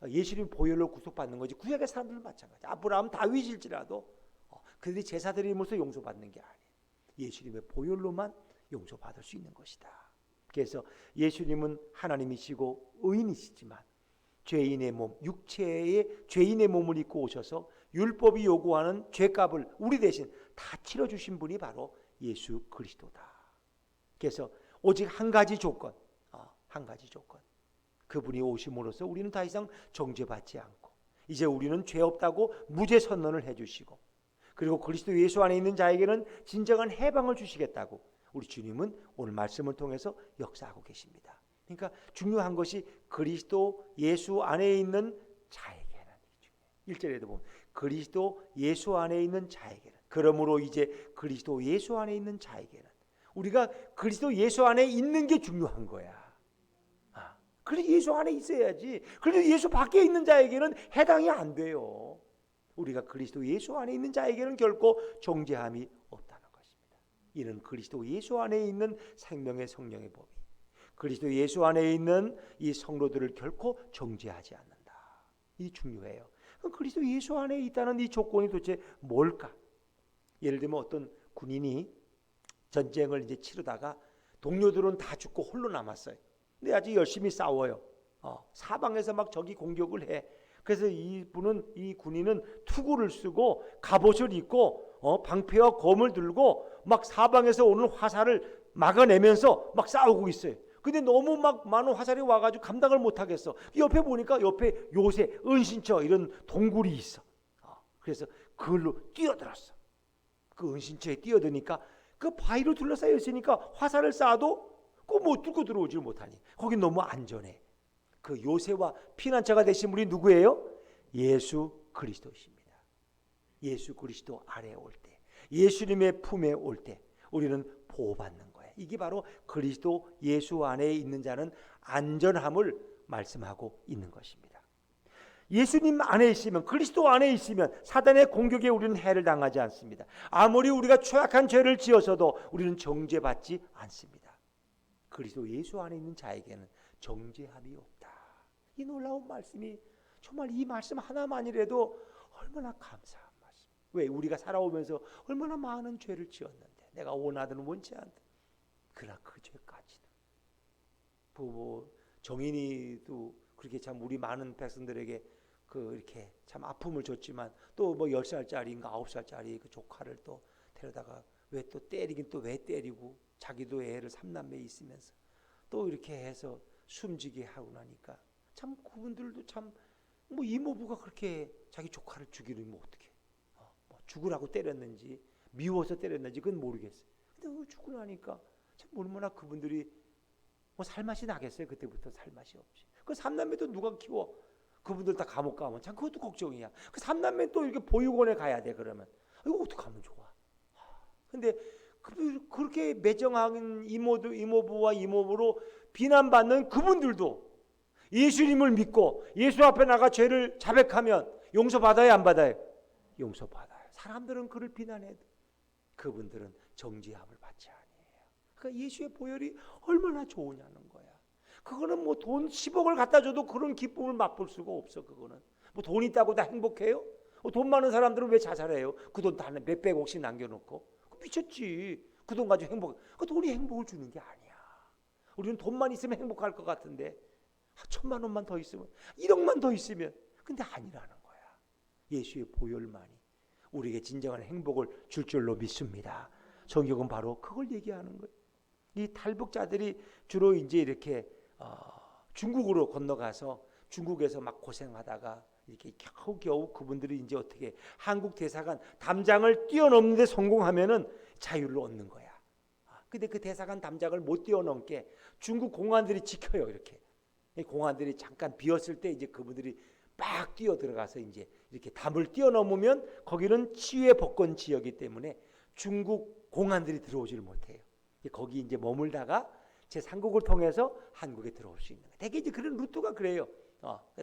[SPEAKER 1] 예수님 보혈로 구속받는 거지. 구약의 사람들은 마찬가지. 아브라함 다윗일지라도 그들이 제사드림으로써 용서받는 게 아니에요. 예수님의 보혈로만 용서받을 수 있는 것이다. 그래서 예수님은 하나님이시고 의인이시지만 죄인의 몸, 육체의 죄인의 몸을 입고 오셔서 율법이 요구하는 죄값을 우리 대신 다 치러주신 분이 바로 예수 그리스도다. 그래서 오직 한 가지 조건, 한 가지 조건. 그분이 오심으로써 우리는 더 이상 정죄받지 않고 이제 우리는 죄 없다고 무죄 선언을 해주시고 그리고 그리스도 예수 안에 있는 자에게는 진정한 해방을 주시겠다고 우리 주님은 오늘 말씀을 통해서 역사하고 계십니다. 그러니까 중요한 것이 그리스도 예수 안에 있는 자에게는 1절에도 보면 그리스도 예수 안에 있는 자에게는 그러므로 이제 그리스도 예수 안에 있는 자에게는 우리가 그리스도 예수 안에 있는 게 중요한 거야. 그래서 예수 안에 있어야지. 그래도 예수 밖에 있는 자에게는 해당이 안 돼요. 우리가 그리스도 예수 안에 있는 자에게는 결코 정죄함이 없다는 것입니다. 이는 그리스도 예수 안에 있는 생명의 성령의 법이 그리스도 예수 안에 있는 이 성도들을 결코 정죄하지 않는다. 이 중요해요. 그리스도 예수 안에 있다는 이 조건이 도대체 뭘까? 예를 들면 어떤 군인이 전쟁을 이제 치르다가 동료들은 다 죽고 홀로 남았어요. 근데 아주 열심히 싸워요. 사방에서 막 적이 공격을 해. 그래서 이 군인은 투구를 쓰고 갑옷을 입고 방패와 검을 들고 막 사방에서 오는 화살을 막아내면서 막 싸우고 있어요. 근데 너무 막 많은 화살이 와가지고 감당을 못하겠어. 옆에 보니까 옆에 요새 은신처 이런 동굴이 있어. 그래서 그걸로 뛰어들었어. 그 은신처에 뛰어드니까 그 바위로 둘러싸여 있으니까 화살을 쏴도 그 뭐 뚫고 들어오질 못하니 거긴 너무 안전해. 그 요새와 피난처가 되신 분이 누구예요? 예수 그리스도이십니다. 예수 그리스도 아래에 올 때, 예수님의 품에 올 때 우리는 보호받는 거예요. 이게 바로 그리스도 예수 안에 있는 자는 안전함을 말씀하고 있는 것입니다. 예수님 안에 있으면 그리스도 안에 있으면 사단의 공격에 우리는 해를 당하지 않습니다. 아무리 우리가 취약한 죄를 지어서도 우리는 정죄받지 않습니다. 그리스도 예수 안에 있는 자에게는 정죄함이 없다. 이 놀라운 말씀이 정말 이 말씀 하나만이라도 얼마나 감사한 말씀. 왜? 우리가 살아오면서 얼마나 많은 죄를 지었는데 내가 원하든 원치 않든 그러나 그 죄까지는 부모 정인이도 그렇게 참 우리 많은 백성들에게 그 이렇게 참 아픔을 줬지만 또 뭐 10살짜리인가 9살짜리 그 조카를 또 데려다가 왜 또 때리긴 또 왜 때리고 자기도 애를 3남매 있으면서 또 이렇게 해서 숨지게 하고 나니까 참 그분들도 참 뭐 이모부가 그렇게 자기 조카를 죽이면 어떻게 뭐 죽으라고 때렸는지 미워서 때렸는지 그건 모르겠어요. 근데 죽고 나니까 참 얼마나 그분들이 뭐 살맛이 나겠어요. 그때부터 살맛이 없지. 그 3남매도 누가 키워? 그분들 다 감옥 가면 참 그것도 걱정이야. 그 삼남매 또 이렇게 보육원에 가야 돼. 그러면 이거 어떻게 하면 좋아? 근데 그렇게 매정한 이모부와 이모부로 비난받는 그분들도 예수님을 믿고 예수 앞에 나가 죄를 자백하면 용서받아요, 안 받아요? 용서받아요. 사람들은 그를 비난해도 그분들은 정죄함을 받지 아니에요. 그러니까 예수의 보혈이 얼마나 좋으냐는 거야. 그거는 뭐 돈 10억을 갖다 줘도 그런 기쁨을 맛볼 수가 없어. 그거는 뭐 돈 있다고 다 행복해요? 돈 많은 사람들은 왜 자살해요? 그 돈 다 몇백억씩 남겨놓고. 미쳤지. 그 돈 가지고 행복. 그 돈이 행복을 주는 게 아니야. 우리는 돈만 있으면 행복할 것 같은데 1,000만 원만 더 있으면 1억만 더 있으면 근데 아니라는 거야. 예수의 보혈만이 우리에게 진정한 행복을 줄 줄로 믿습니다. 성경은 바로 그걸 얘기하는 거예요. 이 탈북자들이 주로 이제 이렇게 중국으로 건너가서 중국에서 막 고생하다가 이렇게 겨우겨우 그분들이 이제 어떻게 한국 대사관 담장을 뛰어넘는데 성공하면은 자유를 얻는 거야. 근데 그 대사관 담장을 못 뛰어넘게 중국 공안들이 지켜요. 이렇게 공안들이 잠깐 비었을 때 이제 그분들이 막 뛰어 들어가서 이제 이렇게 담을 뛰어넘으면 거기는 치유의 법권 지역이기 때문에 중국 공안들이 들어오지를 못해요. 거기 이제 머물다가 제3국을 통해서 한국에 들어올 수 있는 거예요. 대개 이제 그런 루트가 그래요.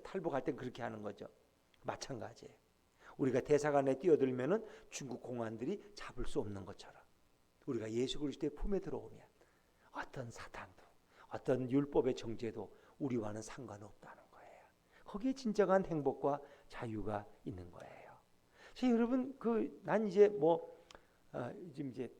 [SPEAKER 1] 탈북할 땐 그렇게 하는 거죠. 마찬가지예요. 우리가 대사관에 뛰어들면은 중국 공안들이 잡을 수 없는 것처럼 우리가 예수 그리스도의 품에 들어오면 어떤 사탄도 어떤 율법의 정죄도 우리와는 상관없다는 거예요. 거기에 진정한 행복과 자유가 있는 거예요. 그래서 여러분 난 이제 지금 이제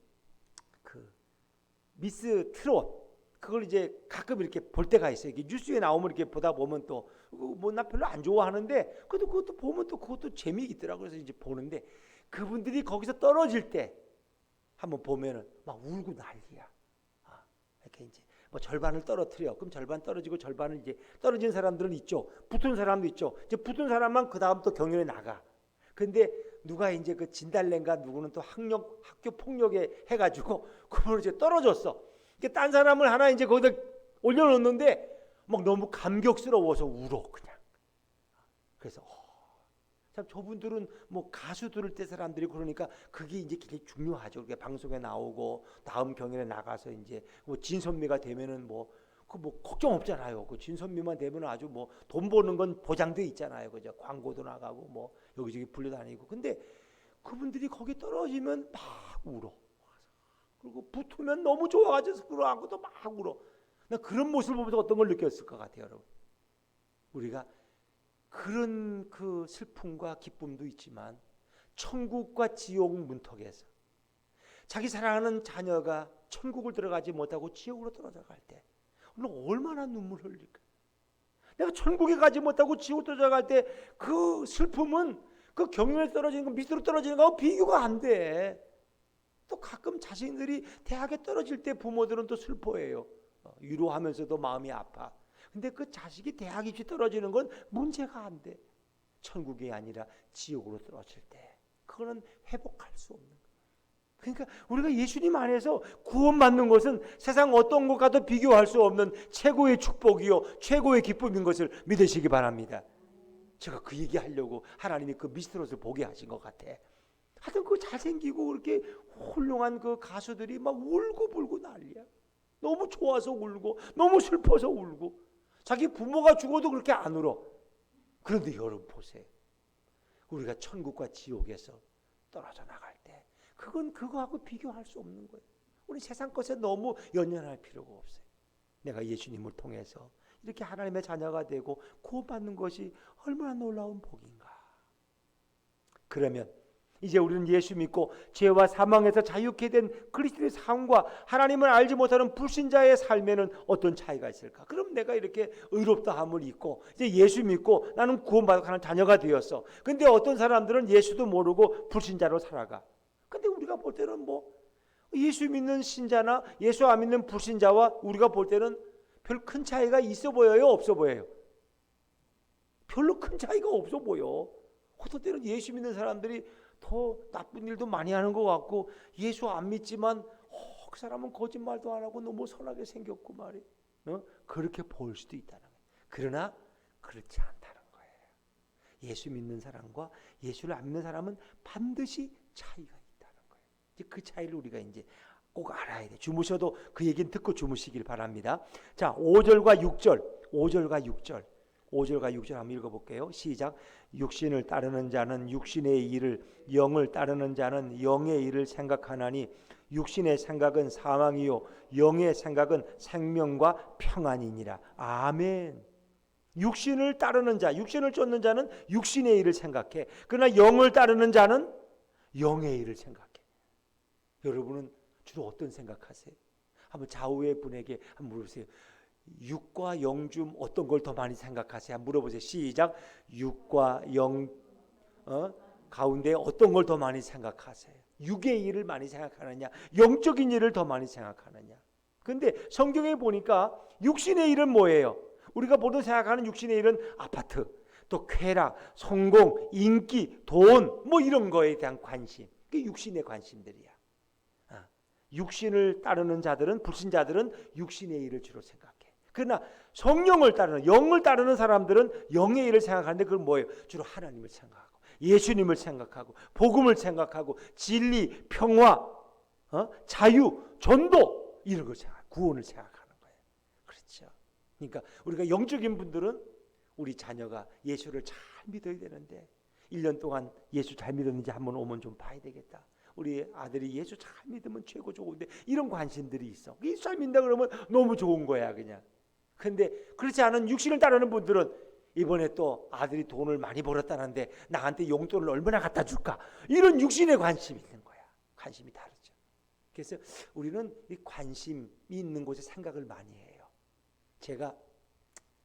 [SPEAKER 1] 미스 트롯 그걸 이제 가끔 이렇게 볼 때가 있어요. 이게 뉴스에 나오면 이렇게 보다 보면 또 뭐 나 별로 안 좋아하는데 그것도 보면 또 그것도 재미있더라고요. 그래서 이제 보는데 그분들이 거기서 떨어질 때 한번 보면은 막 울고 난리야. 이렇게 이제 뭐 절반을 떨어뜨려. 그럼 절반 떨어지고 절반을 이제 떨어진 사람들은 있죠. 붙은 사람도 있죠. 이제 붙은 사람만 그 다음 또 경연에 나가. 근데 누가 이제 그 진달래인가 누구는 또 학교 폭력에 해가지고 그분을 이제 떨어졌어. 딴 사람을 하나 이제 거기다 올려놓는데 막 너무 감격스러워서 울어 그냥. 그래서 참 저분들은 뭐 가수 들을 때 사람들이 그러니까 그게 이제 굉장히 중요하죠. 그게 방송에 나오고 다음 경연에 나가서 이제 뭐 진선미가 되면은 뭐 걱정 없잖아요. 그 진선미만 되면 아주 뭐 돈 버는 건 보장돼 있잖아요. 그죠? 광고도 나가고 뭐 여기저기 불려다니고. 근데 그분들이 거기 떨어지면 막 울어. 그리고 붙으면 너무 좋아가지고 그러고도 막 울어. 나 그런 모습을 보면서 어떤 걸 느꼈을 것 같아요, 여러분. 우리가 그런 그 슬픔과 기쁨도 있지만 천국과 지옥 문턱에서 자기 사랑하는 자녀가 천국을 들어가지 못하고 지옥으로 떨어져갈 때 얼마나 눈물 흘릴까. 내가 천국에 가지 못하고 지옥으로 떨어져갈 때 그 슬픔은 그 경륜에 떨어지는 거 밑으로 떨어지는 거하고 비교가 안 돼. 또 가끔 자신들이 대학에 떨어질 때 부모들은 또 슬퍼해요. 위로하면서도 마음이 아파. 근데 그 자식이 대학 입시 떨어지는 건 문제가 안 돼. 천국이 아니라 지옥으로 떨어질 때 그거는 회복할 수 없는 거예요. 그러니까 우리가 예수님 안에서 구원받는 것은 세상 어떤 것과도 비교할 수 없는 최고의 축복이요 최고의 기쁨인 것을 믿으시기 바랍니다. 제가 그 얘기하려고 하나님이 그 미스트롯을 보게 하신 것 같아. 하여튼 그 잘생기고 그렇게 훌륭한 그 가수들이 막 울고 불고 난리야. 너무 좋아서 울고 너무 슬퍼서 울고 자기 부모가 죽어도 그렇게 안 울어. 그런데 여러분 보세요. 우리가 천국과 지옥에서 떨어져 나갈 때 그건 그거하고 비교할 수 없는 거예요. 우리 세상 것에 너무 연연할 필요가 없어요. 내가 예수님을 통해서 이렇게 하나님의 자녀가 되고 구원받는 것이 얼마나 놀라운 복인가. 그러면 이제 우리는 예수 믿고 죄와 사망에서 자유케 된 그리스도의 삶과 하나님을 알지 못하는 불신자의 삶에는 어떤 차이가 있을까? 그럼 내가 이렇게 의롭다함을 입고 이제 예수 믿고 나는 구원받아 가는 자녀가 되었어. 근데 어떤 사람들은 예수도 모르고 불신자로 살아가. 근데 우리가 볼 때는 뭐 예수 믿는 신자나 예수 안 믿는 불신자와 우리가 볼 때는 별 큰 차이가 있어 보여요? 없어 보여요? 별로 큰 차이가 없어 보여. 어떤 때는 예수 믿는 사람들이 더 나쁜 일도 많이 하는 것 같고 예수 안 믿지만 그 사람은 거짓말도 안 하고 너무 선하게 생겼고 말이에요. 그렇게 보일 수도 있다는 거예요. 그러나 그렇지 않다는 거예요. 예수 믿는 사람과 예수를 안 믿는 사람은 반드시 차이가 있다는 거예요. 이제 그 차이를 우리가 이제 꼭 알아야 돼. 주무셔도 그 얘기는 듣고 주무시길 바랍니다. 자, 5절과 6절, 5절과 6절, 5절과 6절 한번 읽어볼게요. 시작. 육신을 따르는 자는 육신의 일을, 영을 따르는 자는 영의 일을 생각하나니 육신의 생각은 사망이요 영의 생각은 생명과 평안이니라. 아멘. 육신을 따르는 자, 육신을 쫓는 자는 육신의 일을 생각해. 그러나 영을 따르는 자는 영의 일을 생각해. 여러분은 주로 어떤 생각하세요? 한번 좌우의 분에게 한번 물어보세요. 육과 영 중 어떤 걸 더 많이 생각하세요? 한번 물어보세요. 시작. 육과 영 가운데 어떤 걸 더 많이 생각하세요? 육의 일을 많이 생각하느냐, 영적인 일을 더 많이 생각하느냐. 근데 성경에 보니까 육신의 일은 뭐예요? 우리가 모두 생각하는 육신의 일은 아파트, 또 쾌락, 성공, 인기, 돈, 뭐 이런 거에 대한 관심. 그게 육신의 관심들이야. 육신을 따르는 자들은, 불신자들은 육신의 일을 주로 생각해. 그러나 성령을 따르는, 영을 따르는 사람들은 영의 일을 생각하는데 그건 뭐예요? 주로 하나님을 생각하고 예수님을 생각하고 복음을 생각하고 진리, 평화, 자유, 전도 이런 걸 생각, 구원을 생각하는 거예요. 그렇죠. 그러니까 우리가 영적인 분들은 우리 자녀가 예수를 잘 믿어야 되는데 1년 동안 예수 잘 믿었는지 한번 오면 좀 봐야 되겠다. 우리 아들이 예수 잘 믿으면 최고 좋은데 이런 관심들이 있어. 예수 잘 믿는다 그러면 너무 좋은 거야 그냥. 근데 그렇지 않은 육신을 따르는 분들은 이번에 또 아들이 돈을 많이 벌었다는데 나한테 용돈을 얼마나 갖다 줄까? 이런 육신의 관심이 있는 거야. 관심이 다르죠. 그래서 우리는 이 관심이 있는 곳에 생각을 많이 해요. 제가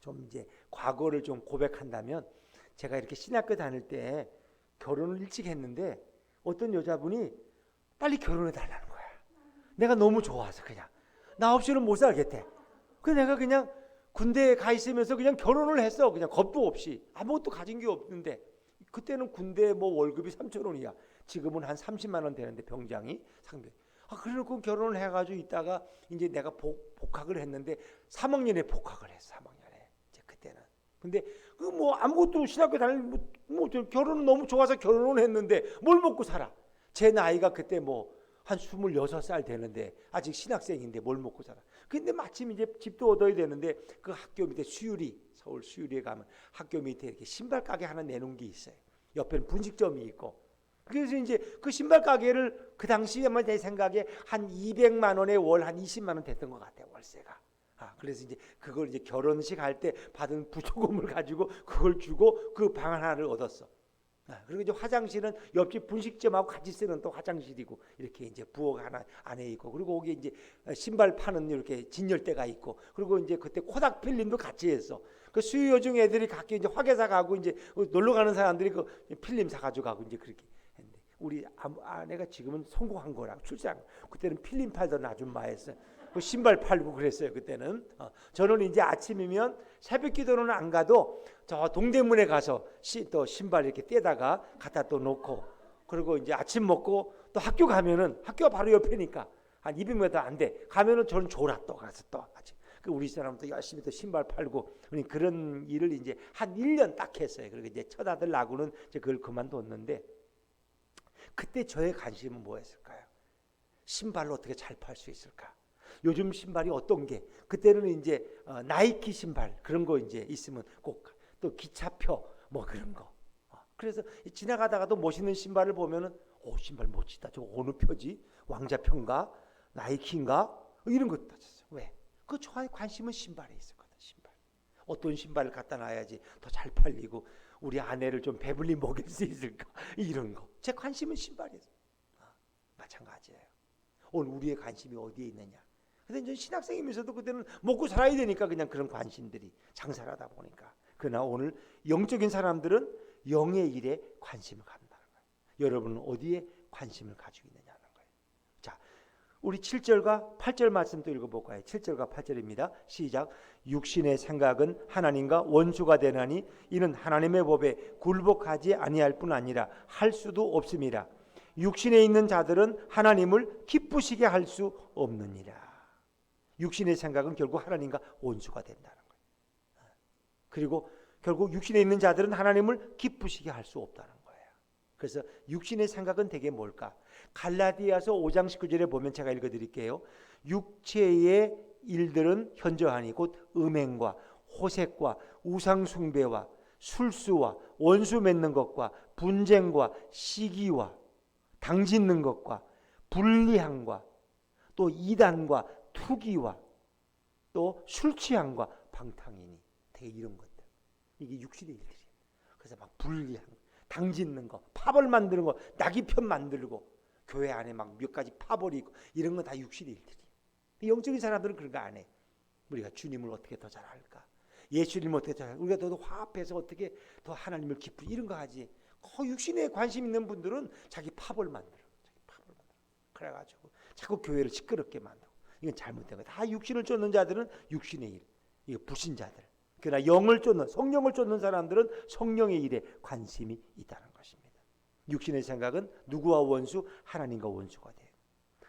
[SPEAKER 1] 좀 이제 과거를 좀 고백한다면 제가 이렇게 신학교 다닐 때 결혼을 일찍 했는데 어떤 여자분이 빨리 결혼해 달라는 거야. 내가 너무 좋아서 그냥 나 없이는 못 살겠대. 그래서 내가 그냥 군대에 가 있으면서 그냥 결혼을 했어. 그냥 겁도 없이. 아무것도 가진 게 없는데 그때는 군대 뭐 월급이 3,000원이야. 지금은 한 30만 원 되는데 병장이 상병. 그래놓고 결혼을 해가지고 있다가 이제 내가 복학을 했는데 3학년에 복학을 했어. 3학년에 이제 그때는. 근데 그 뭐 아무것도 신학교 다니는 뭐 결혼은 너무 좋아서 결혼을 했는데 뭘 먹고 살아? 제 나이가 그때 뭐 한 26살 되는데 아직 신학생인데 뭘 먹고 살아? 근데 마침 이제 집도 얻어야 되는데 그 학교 밑에 수유리, 서울 수유리에 가면 학교 밑에 이렇게 신발 가게 하나 내놓은 게 있어요. 옆에는 분식점이 있고. 그래서 이제 그 신발 가게를 그 당시에 아마 내 생각에 한 200만 원에 월 한 20만 원 됐던 것 같아요. 월세가. 그래서 이제 그걸 이제 결혼식 할 때 받은 부조금을 가지고 그걸 주고 그 방 하나를 얻었어. 그리고 이제 화장실은 옆집 분식점하고 같이 쓰는 또 화장실이고 이렇게 이제 부엌 하나 안에 있고 그리고 거기 이제 신발 파는 이렇게 진열대가 있고 그리고 이제 그때 코닥 필름도 같이 했어. 그 수요중 애들이 각기 이제 화개사 가고 이제 놀러 가는 사람들이 그 필름 사가지고 가고 이제 그렇게 했는데 우리 아내가 지금은 성공한 거라 출장. 그때는 필름 팔던 아줌마였어. 그 신발 팔고 그랬어요 그때는. 저는 이제 아침이면 새벽 기도는 안 가도 저 동대문에 가서 또 신발 이렇게 떼다가 갖다 또 놓고 그리고 이제 아침 먹고 또 학교 가면은 학교가 바로 옆이니까 한 200m 안 돼. 가면은 저는 졸아 또 가서 또 아침. 우리 사람도 열심히 또 신발 팔고 그런 일을 이제 한 1년 딱 했어요. 그리고 이제 첫 아들 낳고는 이제 그걸 그만뒀는데 그때 저의 관심은 뭐였을까요? 신발로 어떻게 잘 팔 수 있을까? 요즘 신발이 어떤 게 그때는 이제 나이키 신발 그런 거 이제 있으면 꼭 또 기차표 뭐 그런 거. 그래서 지나가다가도 멋있는 신발을 보면은 신발 멋지다. 저 어느 표지? 왕자표인가? 나이키인가? 이런 거 따졌어요. 왜? 그 저의 관심은 신발에 있었거든. 신발. 어떤 신발을 갖다 놔야지 더 잘 팔리고 우리 아내를 좀 배불리 먹일 수 있을까? 이런 거. 제 관심은 신발이었어요. 마찬가지예요. 오늘 우리의 관심이 어디에 있느냐? 근데 이제 신학생이면서도 그때는 먹고 살아야 되니까 그냥 그런 관심들이 장사를 하다 보니까. 그러나 오늘 영적인 사람들은 영의 일에 관심을 갖는다는 거예요. 여러분은 어디에 관심을 가지고 있느냐는 거예요. 자, 우리 7절과 8절 말씀도 읽어볼까요? 7절과 8절입니다. 시작. 육신의 생각은 하나님과 원수가 되나니 이는 하나님의 법에 굴복하지 아니할 뿐 아니라 할 수도 없음이라. 육신에 있는 자들은 하나님을 기쁘시게 할 수 없느니라. 육신의 생각은 결국 하나님과 원수가 된다는 거예요. 그리고 결국 육신에 있는 자들은 하나님을 기쁘시게 할 수 없다는 거예요. 그래서 육신의 생각은 대개 뭘까? 갈라디아서 5장 19절에 보면 제가 읽어드릴게요. 육체의 일들은 현저하니 곧 음행과 호색과 우상숭배와 술수와 원수 맺는 것과 분쟁과 시기와 당짓는 것과 불리함과 또 이단과 투기와 또 술취함과 방탕이니, 되게 이런 것들, 이게 육신의 일들이에요. 그래서 막 불리함, 당짓는 거, 파벌 만드는 거, 낙이편 만들고 교회 안에 막 몇 가지 파벌이 있고 이런 건 다 육신의 일들이에요. 영적인 사람들은 그런 거 안 해. 우리가 주님을 어떻게 더 잘 알까? 예수님을 어떻게 잘 알까? 우리가 더 화합해서 어떻게 더 하나님을 기쁘게 이런 거 하지. 육신에 관심 있는 분들은 자기 파벌 만들어. 그래가지고 자꾸 교회를 시끄럽게 만들고, 이건 잘못된 거야. 다 육신을 쫓는 자들은 육신의 일, 이거 불신자들. 그러나 영을 쫓는, 성령을 쫓는 사람들은 성령의 일에 관심이 있다는 것입니다. 육신의 생각은 누구와 원수? 하나님과 원수가 돼요.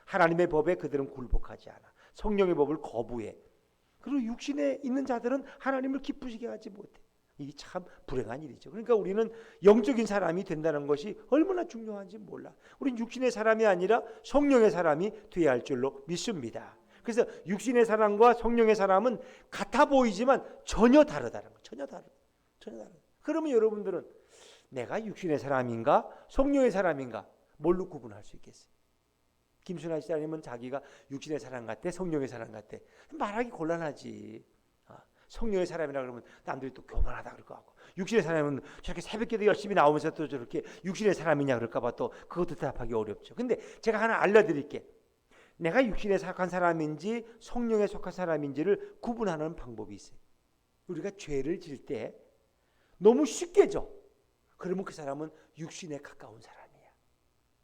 [SPEAKER 1] 하나님의 법에 그들은 굴복하지 않아. 성령의 법을 거부해. 그리고 육신에 있는 자들은 하나님을 기쁘시게 하지 못해. 이게 참 불행한 일이죠. 그러니까 우리는 영적인 사람이 된다는 것이 얼마나 중요한지 몰라. 우리는 육신의 사람이 아니라 성령의 사람이 되어야 할 줄로 믿습니다. 그래서 육신의 사람과 성령의 사람은 같아 보이지만 전혀 다르다는 거예요. 전혀 다르다. 그러면 여러분들은 내가 육신의 사람인가 성령의 사람인가 뭘로 구분할 수 있겠어요? 김순아 씨아님은 자기가 육신의 사람 같대, 성령의 사람 같대. 말하기 곤란하지. 성령의 사람이라 그러면 남들이 또 교만하다 그럴 것 같고, 육신의 사람은 저렇게 새벽기도 열심히 나오면서 또 저렇게 육신의 사람이냐 그럴까 봐 또 그것도 대답하기 어렵죠. 근데 제가 하나 알려드릴게. 내가 육신에 속한 사람인지 성령에 속한 사람인지를 구분하는 방법이 있어요. 우리가 죄를 질 때 너무 쉽게 져. 그러면 그 사람은 육신에 가까운 사람이야.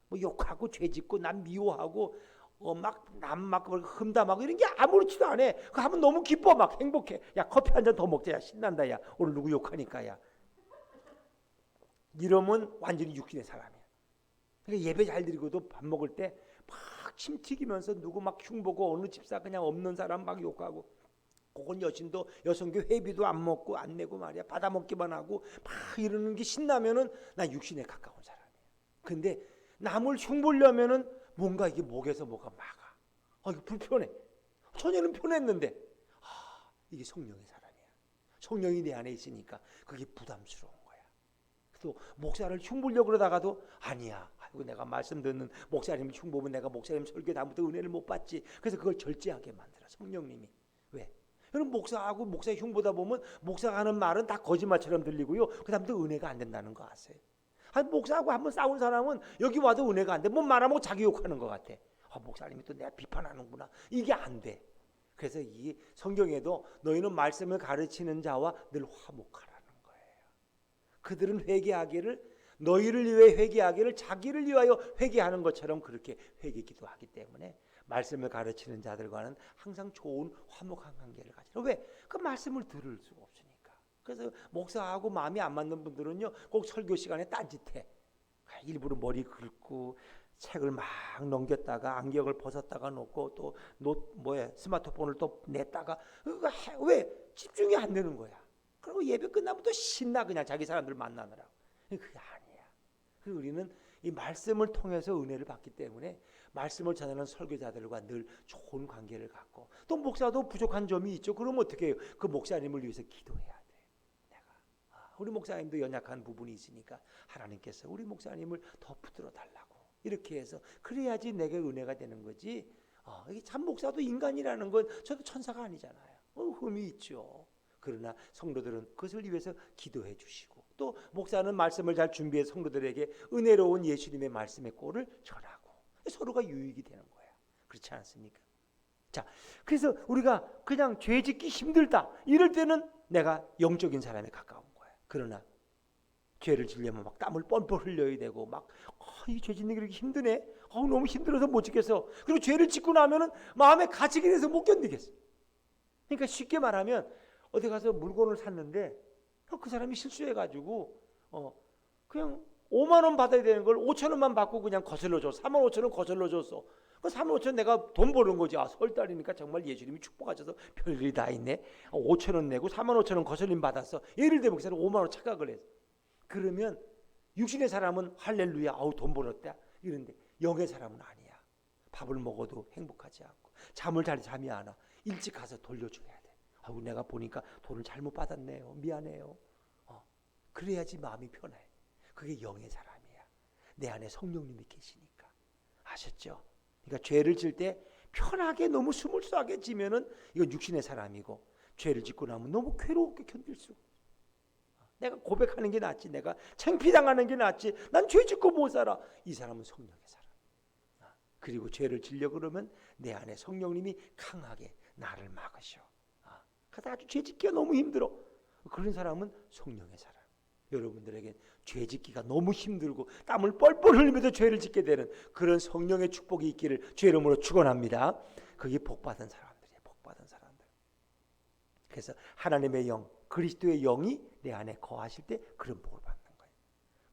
[SPEAKER 1] 뭐 욕하고 죄짓고 남 미워하고 남 막 흠담하고 이런 게 아무렇지도 않아. 그거 하면 너무 기뻐, 막 행복해. 야, 커피 한 잔 더 먹자. 야, 신난다. 야, 오늘 누구 욕하니까. 야, 이러면 완전히 육신의 사람이야. 그러니까 예배 잘 드리고도 밥 먹을 때 막 침 튀기면서 누구 막 흉보고 어느 집사 그냥 없는 사람 막 욕하고, 그건 여신도 여성교 회비도 안 먹고 안 내고 말이야. 받아 먹기만 하고 막 이러는 게 신나면은 나 육신에 가까운 사람이야. 근데 남을 흉보려면은 뭔가 이게 목에서 뭐가 막아. 이거 불편해. 전에는 편했는데 이게 성령의 사람이야. 성령이 내 안에 있으니까 그게 부담스러운 거야. 또 목사를 흉보려고 그러다가도 아니야. 아이고, 내가 말씀 듣는 목사님을 흉보면 내가 목사님 설교에 다음부터 은혜를 못 받지. 그래서 그걸 절제하게 만들어, 성령님이. 왜? 여러분, 목사하고 목사 흉보다 보면 목사가 하는 말은 다 거짓말처럼 들리고요. 그 다음부터 은혜가 안 된다는 거 아세요? 목사하고 한번 싸운 사람은 여기 와도 은혜가 안 돼. 뭐 말하면 자기 욕하는 것 같아. 목사님이 또 내가 비판하는구나. 이게 안 돼. 그래서 이 성경에도 너희는 말씀을 가르치는 자와 늘 화목하라는 거예요. 그들은 회개하기를, 너희를 위해 회개하기를 자기를 위하여 회개하는 것처럼 그렇게 회개 기도하기 때문에 말씀을 가르치는 자들과는 항상 좋은 화목한 관계를 가지라. 왜? 그 말씀을 들을 수가 없으니까. 그래서 목사하고 마음이 안 맞는 분들은요, 꼭 설교 시간에 딴짓해. 일부러 머리 긁고 책을 막 넘겼다가 안경을 벗었다가 놓고 또 스마트폰을 또 냈다가, 왜? 집중이 안 되는 거야. 그리고 예배 끝나면 또 신나, 그냥 자기 사람들 만나느라고. 그게 아니야. 그리고 우리는 이 말씀을 통해서 은혜를 받기 때문에 말씀을 전하는 설교자들과 늘 좋은 관계를 갖고, 또 목사도 부족한 점이 있죠. 그럼 어떻게 해요? 그 목사님을 위해서 기도해야 돼. 우리 목사님도 연약한 부분이 있으니까 하나님께서 우리 목사님을 더 붙들어 달라고 이렇게 해서, 그래야지 내게 은혜가 되는 거지. 이게 참 목사도 인간이라는 건 저도 천사가 아니잖아요. 흠이 있죠. 그러나 성도들은 그것을 위해서 기도해 주시고, 또 목사는 말씀을 잘 준비해 성도들에게 은혜로운 예수님의 말씀의 꼴을 전하고, 서로가 유익이 되는 거야. 그렇지 않습니까? 자, 그래서 우리가 그냥 죄 짓기 힘들다 이럴 때는 내가 영적인 사람에 가까운 거야. 그러나 죄를 지려면 막 땀을 뻘뻘 흘려야 되고, 막 이 죄 짓는 게 이렇게 힘드네. 너무 힘들어서 못 짓겠어. 그리고 죄를 짓고 나면은 마음에 갇히게 돼서 못 견디겠어. 그러니까 쉽게 말하면 어디 가서 물건을 샀는데 그 사람이 실수해가지고 그냥 5만 원 받아야 되는 걸 5천 원만 받고 그냥 거슬러 줘. 4만 5천 원 거슬러 줬어. 그 3만 5천 내가 돈 버는 거지. 설 달이니까 정말 예수님이 축복하셔서 별일이 다 있네. 5천 원 내고 4만 5천 원 거슬림 받았어. 예를 들면 그 사람 5만 원 착각을 해서. 그러면 육신의 사람은 할렐루야, 돈 벌었다 이런데 영의 사람은 아니야. 밥을 먹어도 행복하지 않고 잠을 잘 잠이 안 와. 일찍 가서 돌려줘야 돼. 내가 보니까 돈을 잘못 받았네요. 미안해요. 그래야지 마음이 편해. 그게 영의 사람이야. 내 안에 성령님이 계시니까. 아셨죠? 그러니까 죄를 질 때 편하게 너무 스물스하게 지면은 이건 육신의 사람이고, 죄를 짓고 나면 너무 괴롭게 견딜 수. 내가 고백하는 게 낫지, 내가 창피당하는 게 낫지, 난 죄 짓고 못 살아. 이 사람은 성령의 사람. 그리고 죄를 지려고 그러면 내 안에 성령님이 강하게 나를 막으셔. 그래서 아주 죄 짓기가 너무 힘들어. 그런 사람은 성령의 사람. 여러분들에게 죄 짓기가 너무 힘들고 땀을 뻘뻘 흘리면서 죄를 짓게 되는 그런 성령의 축복이 있기를 주의 이름으로 축원합니다. 그게 복받은 사람들이에요. 복받은 사람들. 그래서 하나님의 영, 그리스도의 영이 내 안에 거하실 때 그런 복을 받는 거예요.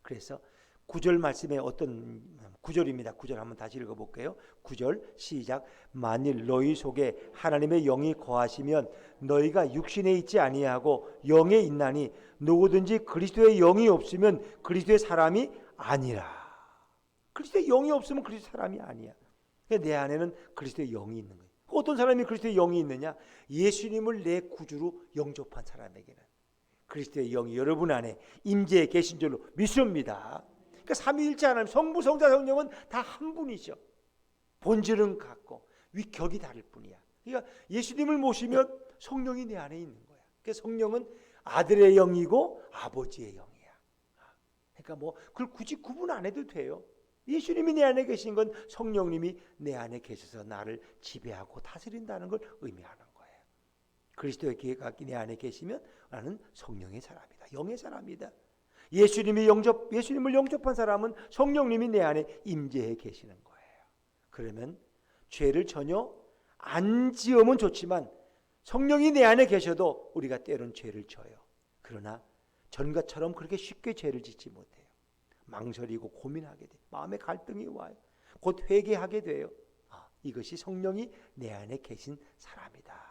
[SPEAKER 1] 그래서 9절 말씀에 어떤 9절입니다. 9절 한번 다시 읽어볼게요. 9절 시작. 만일 너희 속에 하나님의 영이 거하시면 너희가 육신에 있지 아니하고 영에 있나니 누구든지 그리스도의 영이 없으면 그리스도의 사람이 아니라. 그리스도의 영이 없으면 그리스도의 사람이 아니야. 내 안에는 그리스도의 영이 있는 거예요. 어떤 사람이 그리스도의 영이 있느냐? 예수님을 내 구주로 영접한 사람에게는 그리스도의 영이 여러분 안에 임재해 계신 줄로 믿습니다. 그러니까 삼위일체 하나님, 성부, 성자, 성령은 다 한 분이죠. 본질은 같고 위격이 다를 뿐이야. 그러니까 예수님을 모시면 성령이 내 안에 있는 거야. 그러니까 성령은 아들의 영이고 아버지의 영이야. 그러니까 뭐 그걸 굳이 구분 안 해도 돼요. 예수님이 내 안에 계신 건 성령님이 내 안에 계셔서 나를 지배하고 다스린다는 걸 의미하는 거예요. 그리스도의 계가 내 안에 계시면 나는 성령의 사람이다. 영의 사람이다. 예수님을 영접한 사람은 성령님이 내 안에 임재해 계시는 거예요. 그러면 죄를 전혀 안 지으면 좋지만 성령이 내 안에 계셔도 우리가 때론 죄를 져요. 그러나 전과처럼 그렇게 쉽게 죄를 짓지 못해요. 망설이고 고민하게 돼요. 마음에 갈등이 와요. 곧 회개하게 돼요. 이것이 성령이 내 안에 계신 사람이다.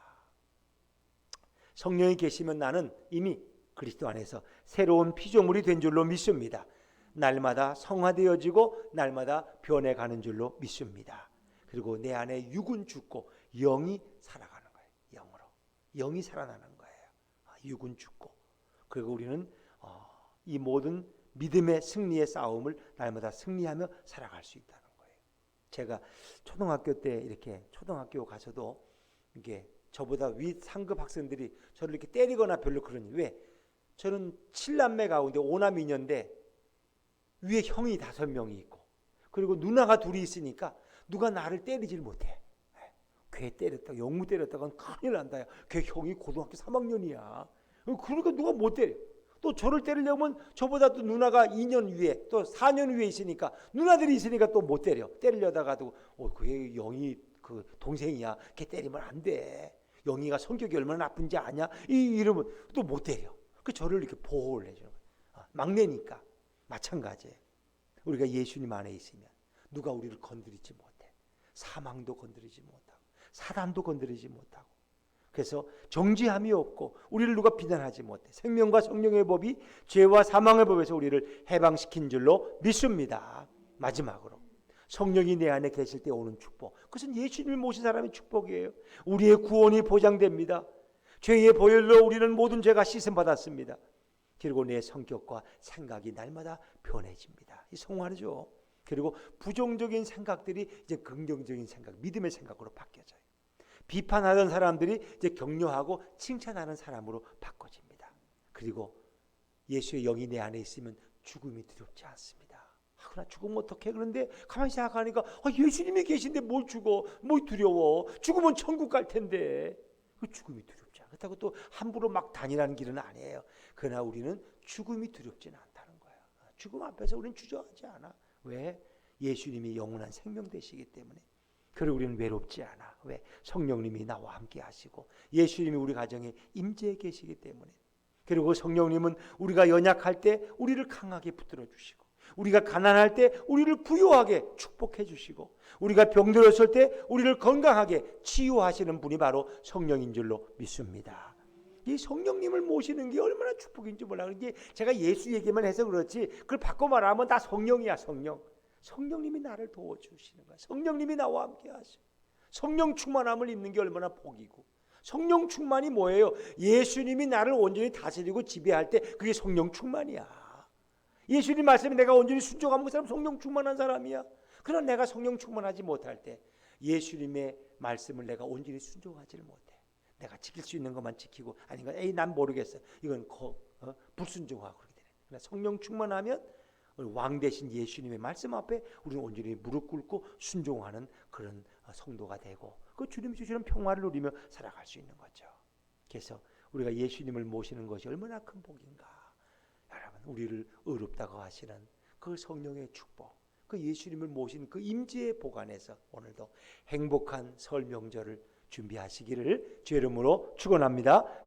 [SPEAKER 1] 성령이 계시면 나는 이미 그리스도 안에서 새로운 피조물이 된 줄로 믿습니다. 날마다 성화되어지고 날마다 변해가는 줄로 믿습니다. 그리고 내 안에 육은 죽고 영이 살아가는 거예요. 영으로. 영이 살아나는 거예요. 육은 죽고. 그리고 우리는 이 모든 믿음의 승리의 싸움을 날마다 승리하며 살아갈 수 있다는 거예요. 제가 초등학교 때 이렇게 초등학교 가서도 이게 저보다 위 상급 학생들이 저를 이렇게 때리거나 별로 그러니 왜? 저는 7남매 가운데 5남 2녀인데 위에 형이 5명이 있고 그리고 누나가 둘이 있으니까 누가 나를 때리질 못해. 걔 때렸다가 영무 때렸다가 큰일 난다. 걔 형이 고등학교 3학년이야. 그러니까 누가 못 때려. 또 저를 때리려면 저보다 또 누나가 2년 위에 또 4년 위에 있으니까 누나들이 있으니까 또 못 때려. 때리려다가도 그 영이 그 동생이야. 걔 때리면 안 돼. 영희가 성격이 얼마나 나쁜지 아냐? 이러면 또 못 때려. 그 저를 이렇게 보호를 해주는 거예요. 막내니까 마찬가지예요. 우리가 예수님 안에 있으면 누가 우리를 건드리지 못해. 사망도 건드리지 못하고 사단도 건드리지 못하고 그래서 정죄함이 없고 우리를 누가 비난하지 못해. 생명과 성령의 법이 죄와 사망의 법에서 우리를 해방시킨 줄로 믿습니다. 마지막으로 성령이 내 안에 계실 때 오는 축복. 그것은 예수님을 모신 사람의 축복이에요. 우리의 구원이 보장됩니다. 죄의 보혈로 우리는 모든 죄가 씻음받았습니다. 그리고 내 성격과 생각이 날마다 변해집니다. 이 성화죠. 그리고 부정적인 생각들이 이제 긍정적인 생각, 믿음의 생각으로 바뀌어져요. 비판하던 사람들이 이제 격려하고 칭찬하는 사람으로 바꿔집니다. 그리고 예수의 영이 내 안에 있으면 죽음이 두렵지 않습니다. 나 죽으면 어떡해? 그런데 가만히 생각하니까 예수님이 계신데 뭘 죽어? 뭘 두려워? 죽으면 천국 갈 텐데. 그 죽음이 두렵지 않아. 그렇다고 또 함부로 막 다니라는 길은 아니에요. 그러나 우리는 죽음이 두렵지는 않다는 거예요. 죽음 앞에서 우리는 주저하지 않아. 왜? 예수님이 영원한 생명 되시기 때문에. 그리고 우리는 외롭지 않아. 왜? 성령님이 나와 함께 하시고 예수님이 우리 가정에 임재해 계시기 때문에. 그리고 성령님은 우리가 연약할 때 우리를 강하게 붙들어 주시고 우리가 가난할 때 우리를 부유하게 축복해 주시고, 우리가 병들었을 때 우리를 건강하게 치유하시는 분이 바로 성령인 줄로 믿습니다. 이 성령님을 모시는 게 얼마나 축복인지 몰라. 이게 제가 예수 얘기만 해서 그렇지, 그걸 바꿔 말하면 다 성령이야. 성령님이 나를 도와주시는 거야. 성령님이 나와 함께 하시고, 성령 충만함을 입는 게 얼마나 복이고. 성령 충만이 뭐예요? 예수님이 나를 온전히 다스리고 지배할 때 그게 성령 충만이야. 예수님 말씀에 내가 온전히 순종하면 그 사람 성령 충만한 사람이야. 그러나 내가 성령 충만하지 못할 때 예수님의 말씀을 내가 온전히 순종하지를 못해. 내가 지킬 수 있는 것만 지키고, 아닌가, 난 모르겠어, 이건 불순종하고 그렇게 되는. 그러나 성령 충만하면 왕 대신 예수님의 말씀 앞에 우리는 온전히 무릎 꿇고 순종하는 그런 성도가 되고, 그 주님 주시는 평화를 누리며 살아갈 수 있는 거죠. 그래서 우리가 예수님을 모시는 것이 얼마나 큰 복인가. 여러분, 우리를 의롭다고 하시는 그 성령의 축복, 그 예수님을 모신 그 임재의 복 안에서 오늘도 행복한 설 명절을 준비하시기를 주의 이름으로 축원합니다.